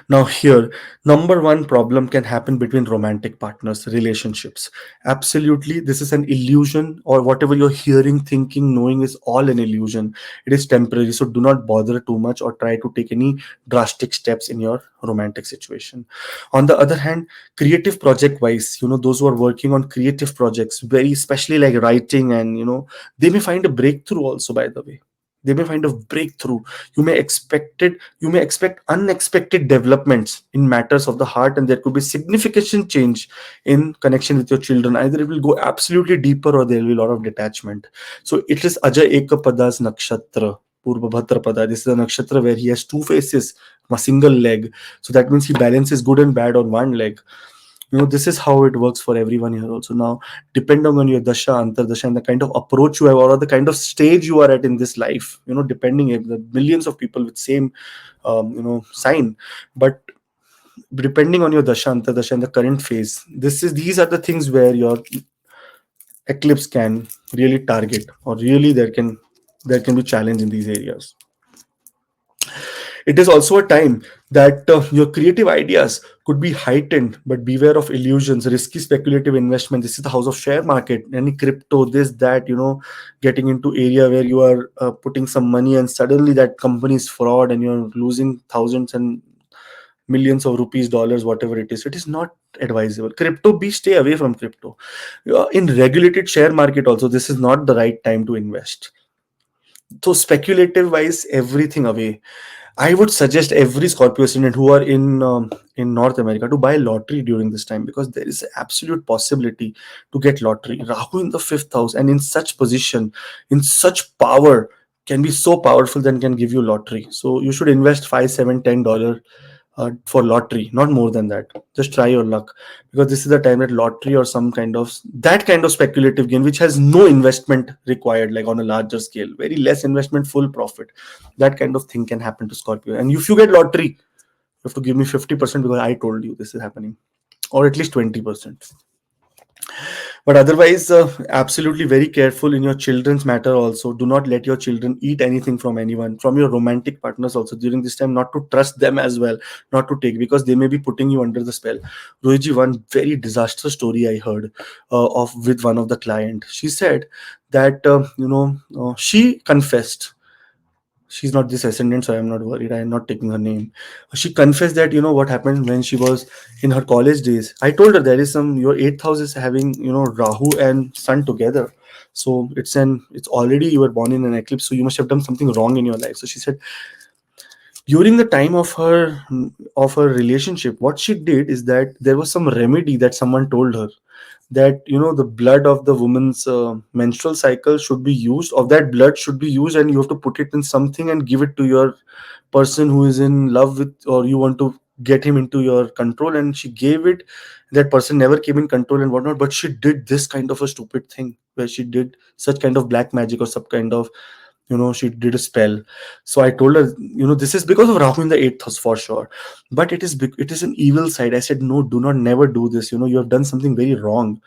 Now, here, number one problem can happen between romantic partners, relationships. Absolutely, this is an illusion, or whatever you're hearing, thinking, knowing is all an illusion. It is temporary. So do not bother too much or try to take any drastic steps in your romantic situation. On the other hand, creative project wise, those who are working on creative projects, very especially like writing, and they may find a breakthrough also, by the way. They may find a breakthrough. You may expect unexpected developments in matters of the heart, and there could be significant change in connection with your children. Either it will go absolutely deeper, or there will be a lot of detachment. So it is Ajay Ekapada's nakshatra. Purva Bhadrapada. This is a nakshatra where he has two faces, a single leg. So that means he balances good and bad on one leg. This is how it works for everyone here also. Now, depending on your dasha, antardasha, and the kind of approach you have, or the kind of stage you are at in this life, depending if the millions of people with same sign, but depending on your dasha, antardasha, and the current phase, these are the things where your eclipse can really target, or really there can be challenge in these areas. It is also a time that your creative ideas could be heightened, but beware of illusions, risky speculative investment. This is the house of share market, any crypto, this, that, getting into area where you are putting some money and suddenly that company is fraud and you're losing thousands and millions of rupees, dollars, whatever it is. It is not advisable. Crypto, be stay away from crypto. In regulated share market also, this is not the right time to invest. So speculative wise, everything away. I would suggest every Scorpio ascendant who are in North America to buy lottery during this time, because there is an absolute possibility to get lottery. Rahu in the fifth house and in such position, in such power, can be so powerful that can give you lottery. So you should invest 5, 7, $10 for lottery, not more than that. Just try your luck, because this is the time that lottery or some kind of that kind of speculative gain, which has no investment required, like on a larger scale, very less investment, full profit. That kind of thing can happen to Scorpio. And if you get lottery, you have to give me 50% because I told you this is happening, or at least 20%. But otherwise, absolutely very careful in your children's matter also. Do not let your children eat anything from anyone, from your romantic partners also during this time. Not to trust them as well, not to take, because they may be putting you under the spell. Rohiji, one very disastrous story I heard of with one of the client. She said that she confessed. She's not this ascendant, so I'm not worried. I am not taking her name. She confessed that what happened when she was in her college days. I told her there is some, your eighth house is having Rahu and Sun together. So it's already, you were born in an eclipse, so you must have done something wrong in your life. So she said during the time of her relationship, what she did is that there was some remedy that someone told her, that the blood of the woman's menstrual cycle should be used, of that blood should be used, and you have to put it in something and give it to your person who is in love with, or you want to get him into your control. And she gave it. That person never came in control and whatnot, but she did this kind of a stupid thing where she did such kind of black magic or some kind of, she did a spell. So I told her, this is because of Rahu in the eighth house for sure, but it is an evil side. I said, no, do not, never do this. You have done something very wrong.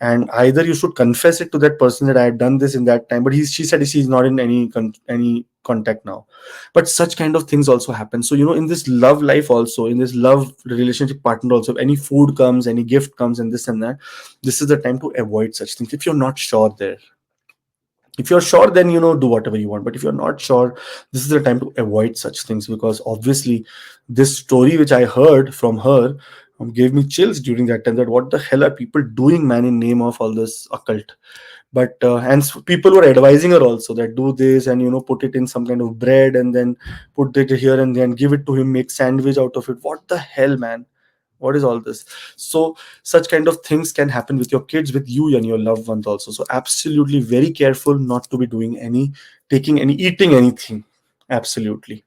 And either you should confess it to that person that I had done this in that time, but she said she's not in any contact now. But such kind of things also happen. So in this love life also, in this love relationship partner also, if any food comes, any gift comes, and this and that, this is the time to avoid such things if you're not sure there. If you're sure, then do whatever you want, but if you're not sure, this is the time to avoid such things, because obviously this story which I heard from her gave me chills during that time, that what the hell are people doing, man, in name of all this occult. But people were advising her also that do this and put it in some kind of bread and then put it here and then give it to him, make sandwich out of it. What the hell, man? What is all this? So such kind of things can happen with your kids, with you and your loved ones also. So absolutely very careful not to be doing eating anything. Absolutely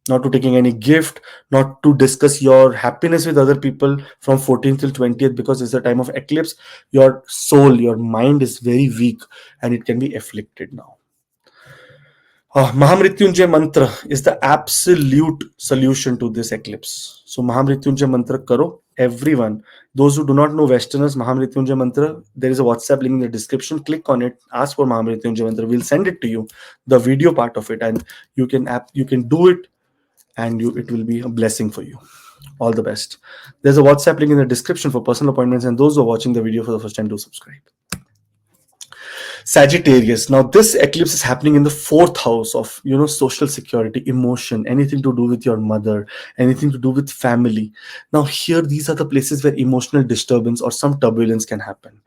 not to taking any gift, not to discuss your happiness with other people from 14th till 20th, because it's a time of eclipse. Your soul, your mind is very weak and it can be afflicted now. Mahamrityunjay mantra is the absolute solution to this eclipse. So Mahamrityunjay mantra karo, everyone. Those who do not know Westerners, Mahamrityunjay mantra, there is a WhatsApp link in the description. Click on it, ask for Mahamrityunjay mantra. We'll send it to you, the video part of it, and you can do it, and it will be a blessing for you. All the best. There's a WhatsApp link in the description for personal appointments, and those who are watching the video for the first time, do subscribe. Sagittarius. Now, this eclipse is happening in the fourth house of, social security, emotion, anything to do with your mother, anything to do with family. Now, here, these are the places where emotional disturbance or some turbulence can happen.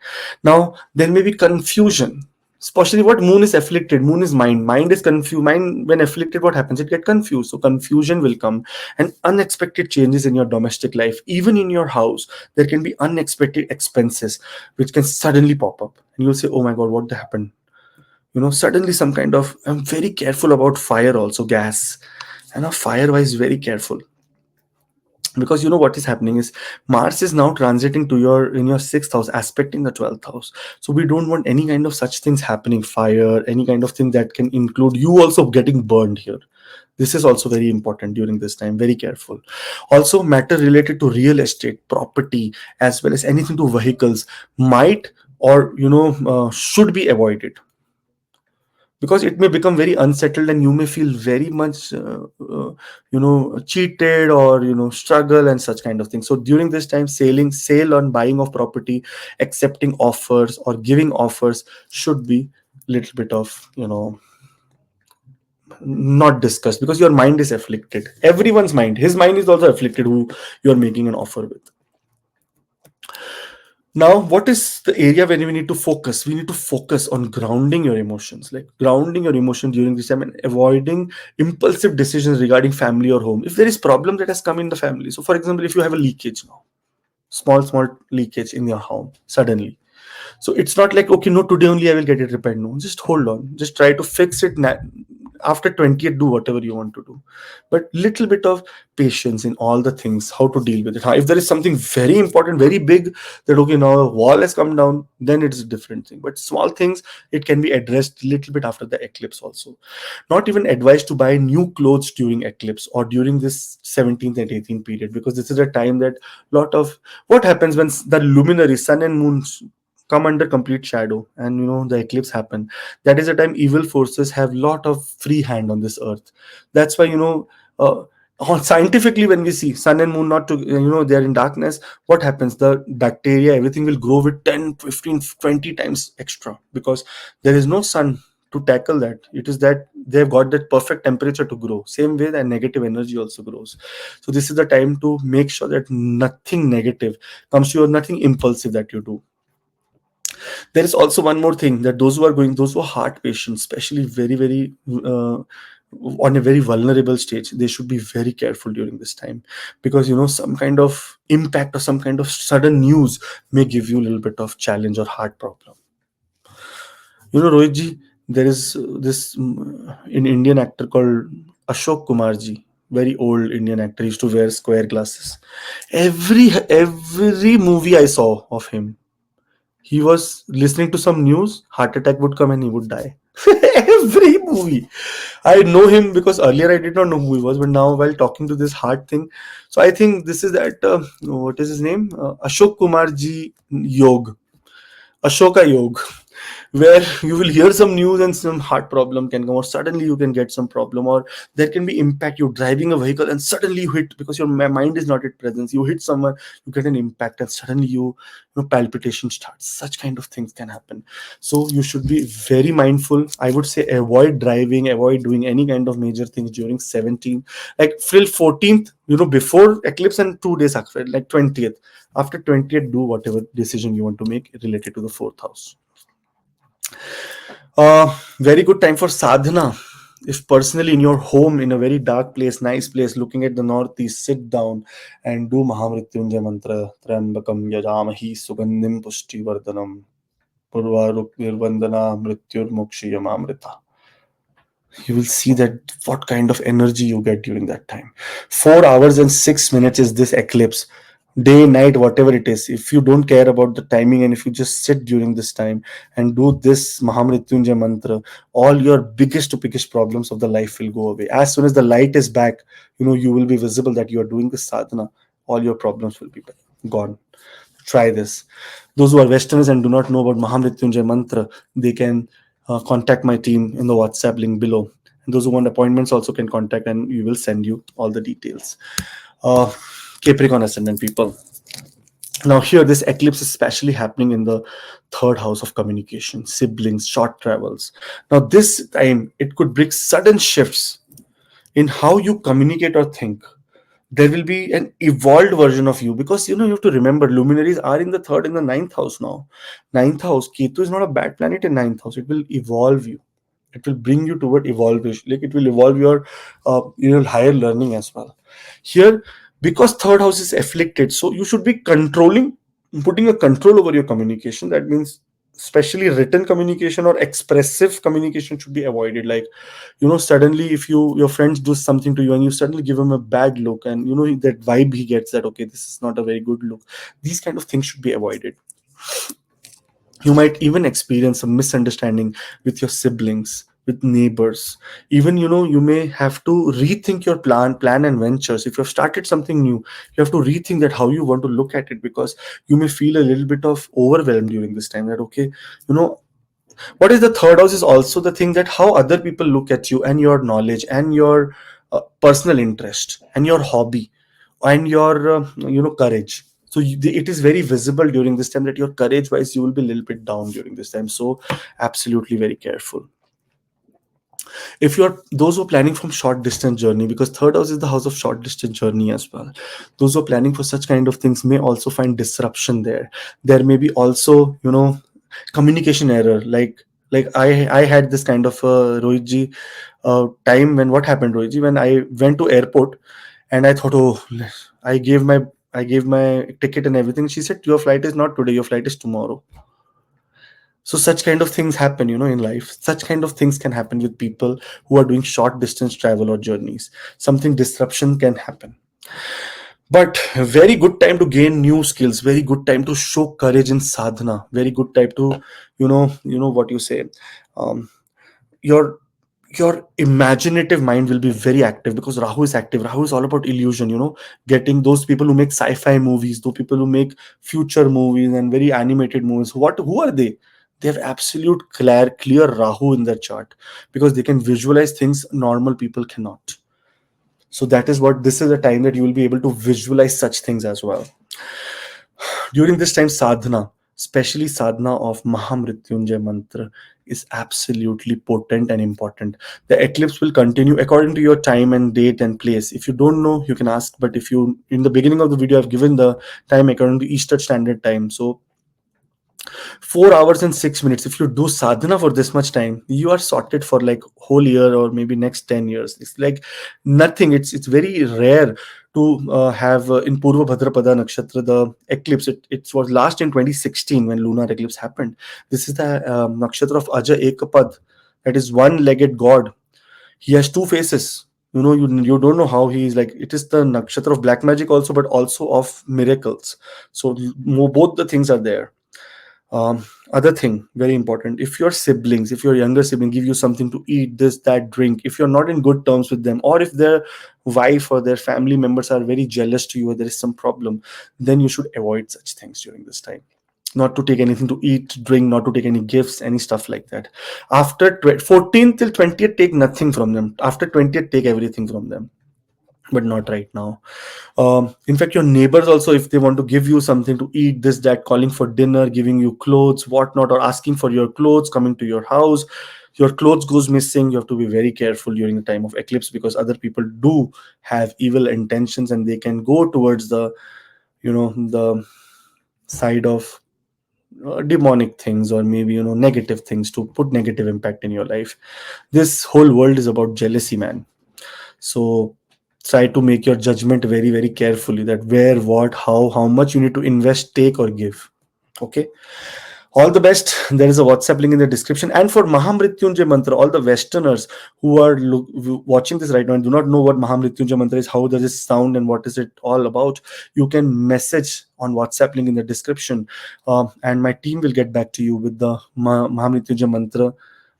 Now, there may be confusion, especially what moon is afflicted. Moon is mind. Mind is confused. Mind, when afflicted, what happens? It get confused. So confusion will come, and unexpected changes in your domestic life, even in your house. There can be unexpected expenses which can suddenly pop up, and you'll say, "Oh my God, what happened?" Suddenly some kind of, I'm very careful about fire also, gas, and fire wise very careful, because what is happening is Mars is now transiting to your in your sixth house, aspecting the 12th house. So we don't want any kind of such things happening, fire, any kind of thing that can include you also getting burned here. This is also very important during this time, very careful. Also, matter related to real estate, property, as well as anything to vehicles might, or should be avoided, because it may become very unsettled and you may feel very much cheated, or struggle and such kind of things. So during this time, sale on buying of property, accepting offers or giving offers should be little bit of not discussed, because your mind is afflicted. Everyone's mind, his mind is also afflicted, who you're making an offer with. Now, what is the area where we need to focus? We need to focus on grounding your emotions, like grounding your emotion during this time, and avoiding impulsive decisions regarding family or home. If there is problem that has come in the family, so for example, if you have a leakage now, small leakage in your home suddenly, so it's not like, okay, no, today only I will get it repaired. No, just hold on, just try to fix it after 20th, do whatever you want to do, but little bit of patience in all the things, how to deal with it. If there is something very important, very big, that okay, now a wall has come down, then it's a different thing. But small things, it can be addressed little bit after the eclipse also. Not even advised to buy new clothes during eclipse or during this 17th and 18th period, because this is a time that lot of, what happens when the luminary sun and moon come under complete shadow, and the eclipse happen, that is a time evil forces have lot of free hand on this earth. That's why scientifically, when we see sun and moon not to, they are in darkness, what happens, the bacteria, everything will grow with 10, 15, 20 times extra, because there is no sun to tackle that. It is that they've got that perfect temperature to grow. Same way that negative energy also grows. So this is the time to make sure that nothing negative comes to you, or nothing impulsive that you do. There is also one more thing, that those who are heart patients, especially very very on a very vulnerable stage, they should be very careful during this time, because some kind of impact or some kind of sudden news may give you a little bit of challenge or heart problem. Rohitji, there is this an Indian actor called Ashok Kumarji, very old Indian actor. He used to wear square glasses. Every movie I saw of him, he was listening to some news, heart attack would come and he would die. Every movie. I know him because earlier I did not know who he was, but now while talking to this heart thing, so I think this is that, what is his name? Ashok Kumar Ji Yog. Ashoka Yog, where you will hear some news and some heart problem can come, or suddenly you can get some problem, or there can be impact. You're driving a vehicle and suddenly you hit, because your mind is not at presence. You hit someone, you get an impact, and suddenly palpitation starts. Such kind of things can happen. So you should be very mindful. I would say avoid driving, avoid doing any kind of major things during 17th, like till 14th, before eclipse, and 2 days after, like 20th. After 20th, do whatever decision you want to make related to the fourth house. Very good time for sadhana. If personally in your home, in a very dark place, nice place, looking at the northeast, sit down and do Mahamrityunjay mantra. Trambakam yajamahi sugandhim pushti vardhanam purvaruk nirvandana mrityur mokshiyam amrita. You will see that what kind of energy you get during that time. 4 hours and 6 minutes is this eclipse, day night whatever it is. If you don't care about the timing, and if you just sit during this time and do this Mahamrityunjay mantra, all your biggest to biggest problems of the life will go away. As soon as the light is back, you will be visible that you are doing this sadhana, all your problems will be gone. Try this. Those who are Westerners and do not know about Mahamrityunjay mantra, they can contact my team in the WhatsApp link below. And those who want appointments also can contact, and we will send you all the details. Uh, Capricorn ascendant people. Now, here, this eclipse is especially happening in the third house of communication, siblings, short travels. Now, this time, it could bring sudden shifts in how you communicate or think. There will be an evolved version of you, because you have to remember, luminaries are in the third and the ninth house now. Ninth house, Ketu is not a bad planet in ninth house. It will evolve you. It will bring you toward evolution. Like, it will evolve your higher learning as well. Here, because third house is afflicted, so you should be controlling, putting a control over your communication. That means especially written communication or expressive communication should be avoided. Like, suddenly if your friends do something to you and you suddenly give him a bad look, and that vibe he gets, that okay, this is not a very good look. These kind of things should be avoided. You might even experience a misunderstanding with your siblings, with neighbors. Even, you may have to rethink your plan and ventures. If you've started something new, you have to rethink that how you want to look at it, because you may feel a little bit of overwhelmed during this time. That okay, you know what is the third house is also the thing that how other people look at you and your knowledge and your personal interest and your hobby and your courage. So it is very visible during this time that your courage wise you will be a little bit down during this time. So absolutely very careful. If you're those who are planning from short distance journey, because third house is the house of short distance journey as well, those who are planning for such kind of things may also find disruption there. There may be also communication error. Like I had this kind of Rohitji, time when what happened, Rohitji, when I went to airport and I thought, oh, I gave my I gave my ticket and everything. She said, your flight is not today, your flight is tomorrow. So such kind of things happen, in life. Such kind of things can happen with people who are doing short distance travel or journeys. Something disruption can happen. But very good time to gain new skills, very good time to show courage in sadhana, very good time to, what you say, um, your your imaginative mind will be very active, because Rahu is active. Rahu is all about illusion, getting those people who make sci-fi movies, those people who make future movies and very animated movies. Who are they? They have absolute clear Rahu in their chart, because they can visualize things normal people cannot. So that is what this is a time that you will be able to visualize such things as well. During this time, sadhana, especially sadhana of Mahamrityunjay mantra, is absolutely potent and important. The eclipse will continue according to your time and date and place. If you don't know, you can ask. But if you, in the beginning of the video, I've given the time according to Eastern Standard Time. So 4 hours and 6 minutes. If you do sadhana for this much time, you are sorted for like whole year or maybe next 10 years. It's like nothing. It's very rare to have in Purva Bhadrapada Nakshatra the eclipse. It was last in 2016 when lunar eclipse happened. This is the Nakshatra of Aja Ekapad. That is one-legged god. He has two faces. You don't know how he is. Like, it is the nakshatra of black magic also, but also of miracles. So both the things are there. Other thing very important, if your siblings, if your younger sibling give you something to eat, this, that, drink, if you're not in good terms with them, or if their wife or their family members are very jealous to you, or there is some problem, then you should avoid such things during this time. Not to take anything to eat, drink, not to take any gifts, any stuff like that. After 14th till 20th, take nothing from them. After 20th, take everything from them, but not right now. In fact, your neighbors also, if they want to give you something to eat, this, that, calling for dinner, giving you clothes, whatnot, or asking for your clothes, coming to your house, your clothes goes missing, you have to be very careful during the time of eclipse, because other people do have evil intentions and they can go towards the side of demonic things, or maybe negative things, to put negative impact in your life. This whole world is about jealousy, man. So try to make your judgment very, very carefully, that where, what, how much you need to invest, take, or give. Okay. All the best. There is a WhatsApp link in the description. And for Mahamrityunjay Mantra, all the Westerners who are watching this right now and do not know what Mahamrityunjay Mantra is, how does it sound, and what is it all about, you can message on WhatsApp link in the description. And my team will get back to you with the Mahamrityunjay Mantra,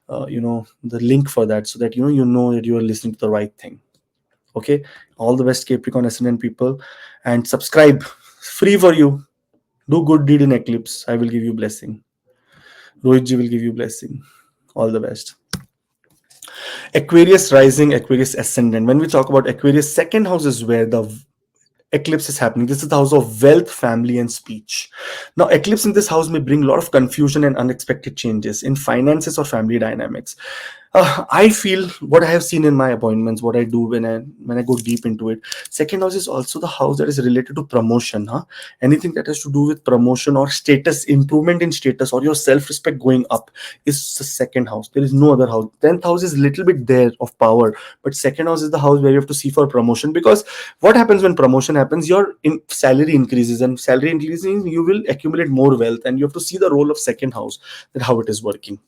the link for that, so that you know that you are listening to the right thing. Okay. All the best, Capricorn ascendant people, and subscribe. Free for you. Do good deed in eclipse. I will give you blessing. Rohitji will give you blessing. All the best. Aquarius rising, Aquarius ascendant. When we talk about Aquarius, second house is where the eclipse is happening. This is the house of wealth, family, and speech. Now, eclipse in this house may bring a lot of confusion and unexpected changes in finances or family dynamics. I feel what I have seen in my appointments, what I do when I go deep into it. Second house is also the house that is related to promotion, huh? Anything that has to do with promotion or status, improvement in status, or your self-respect going up is the second house. There is no other house. 10th house is little bit there of power, but second house is the house where you have to see for promotion, because what happens when promotion happens, your salary increases, and salary increasing, you will accumulate more wealth, and you have to see the role of second house, that how it is working.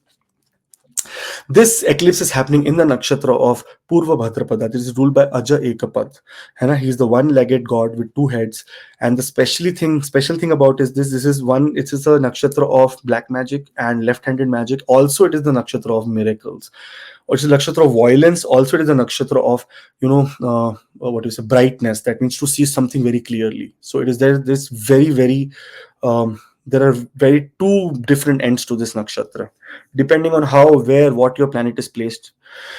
This eclipse is happening in the nakshatra of Purva Bhadrapada. This is ruled by Aja Ekapad. He's the one-legged god with two heads. And the special thing about is this. This is one. It is a nakshatra of black magic and left-handed magic. Also, it is the nakshatra of miracles. Or it's a nakshatra of violence. Also, it is a nakshatra of what you say, brightness. That means to see something very clearly. So it is there. This very very there are very two different ends to this nakshatra, depending on how, where, what your planet is placed.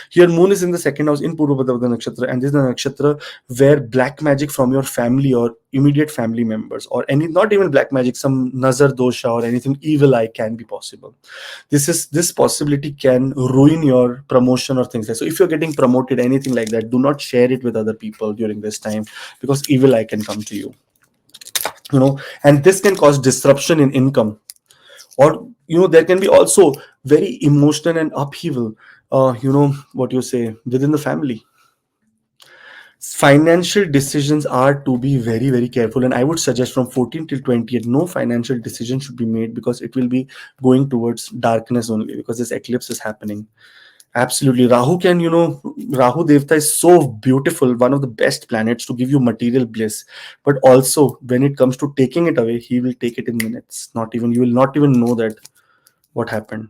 Here, Moon is in the second house in Purvabhadrapada Nakshatra, and this is the nakshatra where black magic from your family or immediate family members, or any, not even black magic, some nazar dosha or anything evil eye can be possible. This possibility can ruin your promotion or things like that. So if you're getting promoted, anything like that, do not share it with other people during this time, because evil eye can come to you. And this can cause disruption in income, or there can be also very emotional and upheaval, what you say, within the family. Financial decisions are to be very very careful, and I would suggest from 14th till 20th, no financial decision should be made, because it will be going towards darkness only, because this eclipse is happening. Absolutely. Rahu Devta is so beautiful, one of the best planets to give you material bliss. But also, when it comes to taking it away, he will take it in minutes. Not even, you will not even know that what happened.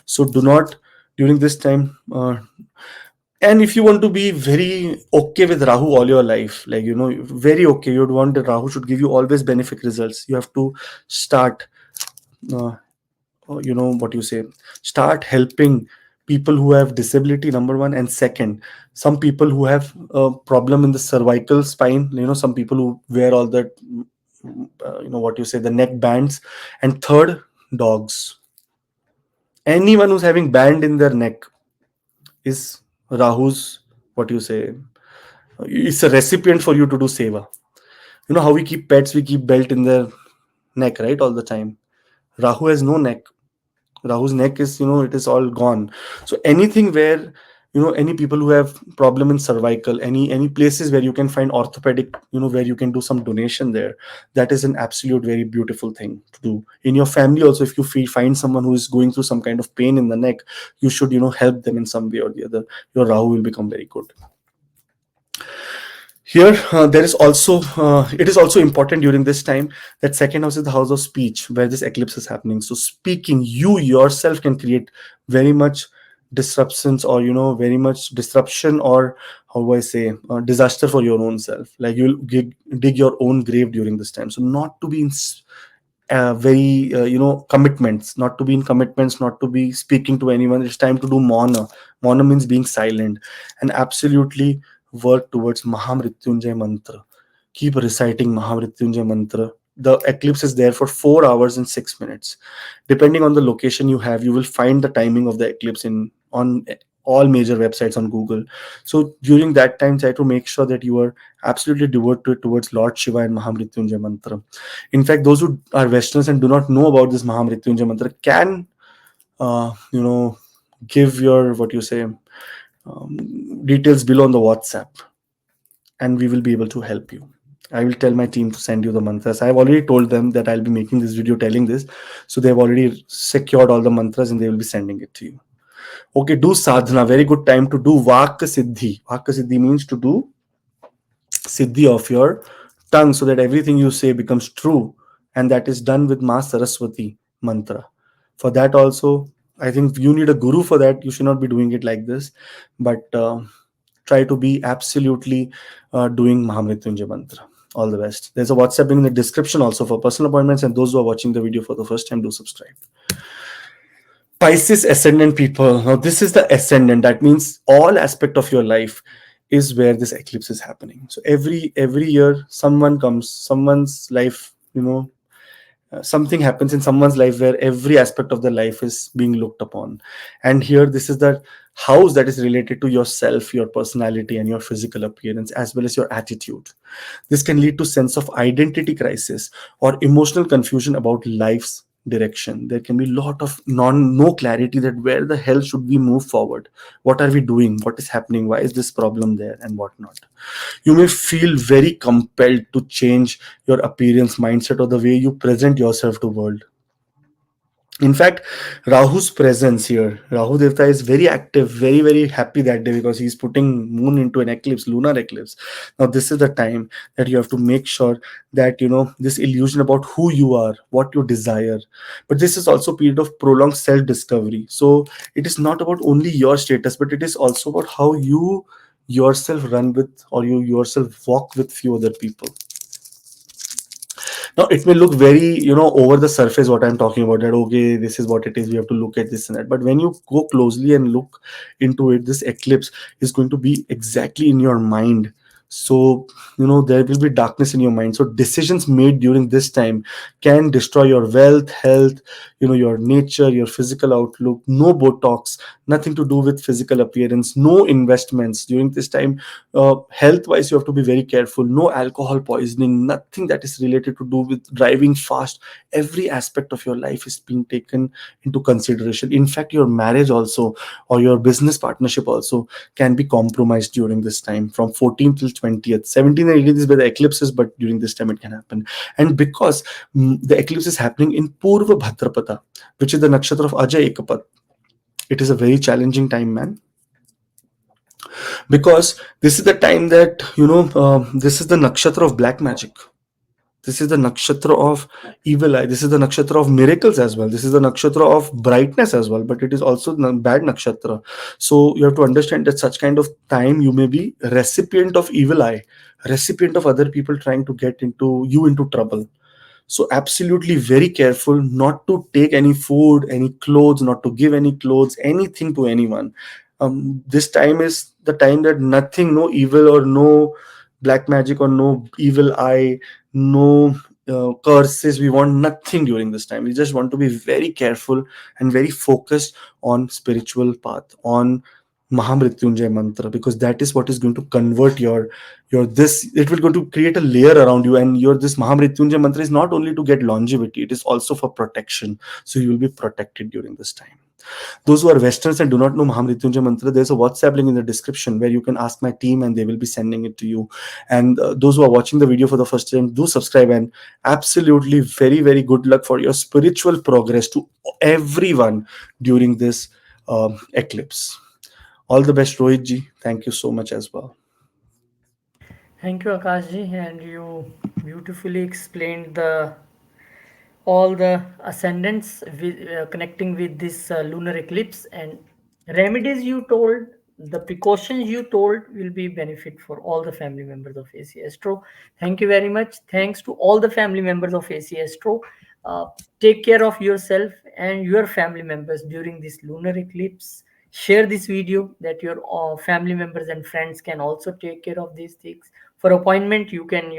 So do not, during this time, and if you want to be very okay with Rahu all your life, like, very okay, you'd want that Rahu should give you always benefit results, you have to start, uh, what you say, start helping people who have disability, number one, and second, some people who have a problem in the cervical spine, some people who wear all that, what you say, the neck bands, and third, dogs. Anyone who's having band in their neck is Rahu's, what you say, it's a recipient for you to do seva. How we keep pets, we keep belt in their neck, right, all the time. Rahu has no neck. Rahu's neck is, it is all gone. So anything where, any people who have problem in cervical, any places where you can find orthopedic, where you can do some donation there, that is an absolute very beautiful thing to do. In your family also, if you find someone who is going through some kind of pain in the neck, you should, help them in some way or the other. Your Rahu will become very good. Here, there is also, it is also important during this time that second house is the house of speech, where this eclipse is happening. So speaking, you yourself can create very much disruptions, or very much disruption, or how do I say, disaster for your own self. Like, you'll dig your own grave during this time. So not to be in very commitments, not to be in commitments, not to be speaking to anyone. It's time to do mauna means being silent, and absolutely work towards Mahamrityunjay mantra. Keep reciting Mahamrityunjay mantra. The eclipse is there for 4 hours and 6 minutes. Depending on the location you have, you will find the timing of the eclipse on all major websites on Google. So during that time, try to make sure that you are absolutely devoted towards Lord Shiva and Mahamrityunjay mantra. In fact, those who are Westerners and do not know about this Mahamrityunjay mantra can, give your, what you say, details below on the WhatsApp, and we will be able to help you. I will tell my team to send you the mantras. I've already told them that I'll be making this video telling this. So they've already secured all the mantras and they will be sending it to you. Okay, do sadhana. Very good time to do Vaka Siddhi. Vaka Siddhi means to do Siddhi of your tongue, so that everything you say becomes true. And that is done with Ma Saraswati mantra. For that also, I think you need a guru for that. You should not be doing it like this. But try to be absolutely doing Mahamrityunjay mantra. All the best. There's a WhatsApp link in the description also for personal appointments, and those who are watching the video for the first time, do subscribe. Pisces ascendant people. Now, this is the ascendant. That means all aspect of your life is where this eclipse is happening. So every year, someone comes, someone's life, something happens in someone's life where every aspect of their life is being looked upon. And here, this is the house that is related to yourself, your personality, and your physical appearance, as well as your attitude. This can lead to sense of identity crisis or emotional confusion about life's direction. There can be a lot of no clarity that where the hell should we move forward, what are we doing, what is happening, why is this problem there, and whatnot. You may feel very compelled to change your appearance, mindset, or the way you present yourself to world. In fact, Rahu's presence here, Rahu Devta is very active, very, very happy that day because he's putting moon into an eclipse, lunar eclipse. Now, this is the time that you have to make sure that, this illusion about who you are, what you desire. But this is also a period of prolonged self-discovery. So it is not about only your status, but it is also about how you yourself run with, or you yourself walk with few other people. Now it may look very, over the surface what I'm talking about, that okay, this is what it is, we have to look at this and that, but when you go closely and look into it, this eclipse is going to be exactly in your mind. So there will be darkness in your mind, so decisions made during this time can destroy your wealth, health, your nature, your physical outlook. No botox, nothing to do with physical appearance, no investments during this time. Health wise, you have to be very careful. No alcohol poisoning, nothing that is related to do with driving fast. Every aspect of your life is being taken into consideration. In fact, your marriage also, or your business partnership also, can be compromised during this time from 14th till 20th. 17th and 18th is where the eclipse is, but during this time it can happen. And because the eclipse is happening in Purva Bhadrapada, which is the nakshatra of Ajay Ekapat, it is a very challenging time, man, because this is the time that this is the nakshatra of black magic. This is the nakshatra of evil eye. This is the nakshatra of miracles as well. This is the nakshatra of brightness as well, but it is also bad nakshatra. So you have to understand that such kind of time you may be recipient of evil eye, recipient of other people trying to get into you into trouble. So absolutely very careful not to take any food, any clothes, not to give any clothes, anything to anyone. This time is the time that nothing, no evil or no black magic or no evil eye, no curses. We want nothing during this time. We just want to be very careful and very focused on spiritual path, on Mahamrityunjay mantra, because that is what is going to convert your this. It will going to create a layer around you, and your this Mahamrityunjay mantra is not only to get longevity, it is also for protection. So you will be protected during this time. Those who are Westerns and do not know Mahamrityunjay mantra, there's a WhatsApp link in the description where you can ask my team and they will be sending it to you. And those who are watching the video for the first time, do subscribe, and absolutely very, very good luck for your spiritual progress to everyone during this eclipse. All the best, Rohit ji. Thank you so much as well. Thank you, Akashji, and you beautifully explained the all the ascendants with, connecting with this lunar eclipse, and remedies you told, the precautions you told will be benefit for all the family members of AC Astro. Thank you very much. Thanks to all the family members of AC Astro. uh, Take care of yourself and your family members during this lunar eclipse. Share this video that your family members and friends can also take care of these things. For appointment, you can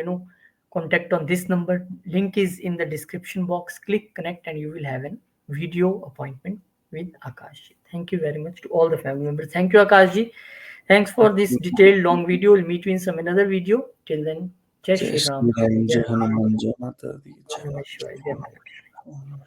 contact on this number. Link is in the description box. Click connect and you will have a video appointment with Akash. Thank you very much to all the family members. Thank you, Akash. Thanks for this detailed long video. We'll meet you in some another video. Till then, Jai Jai Shri Sri Ram. Ram, Jai Jai Hanuman, Jai Mata Di, Jai Namah Shivaya. Jai Mata. Om Namah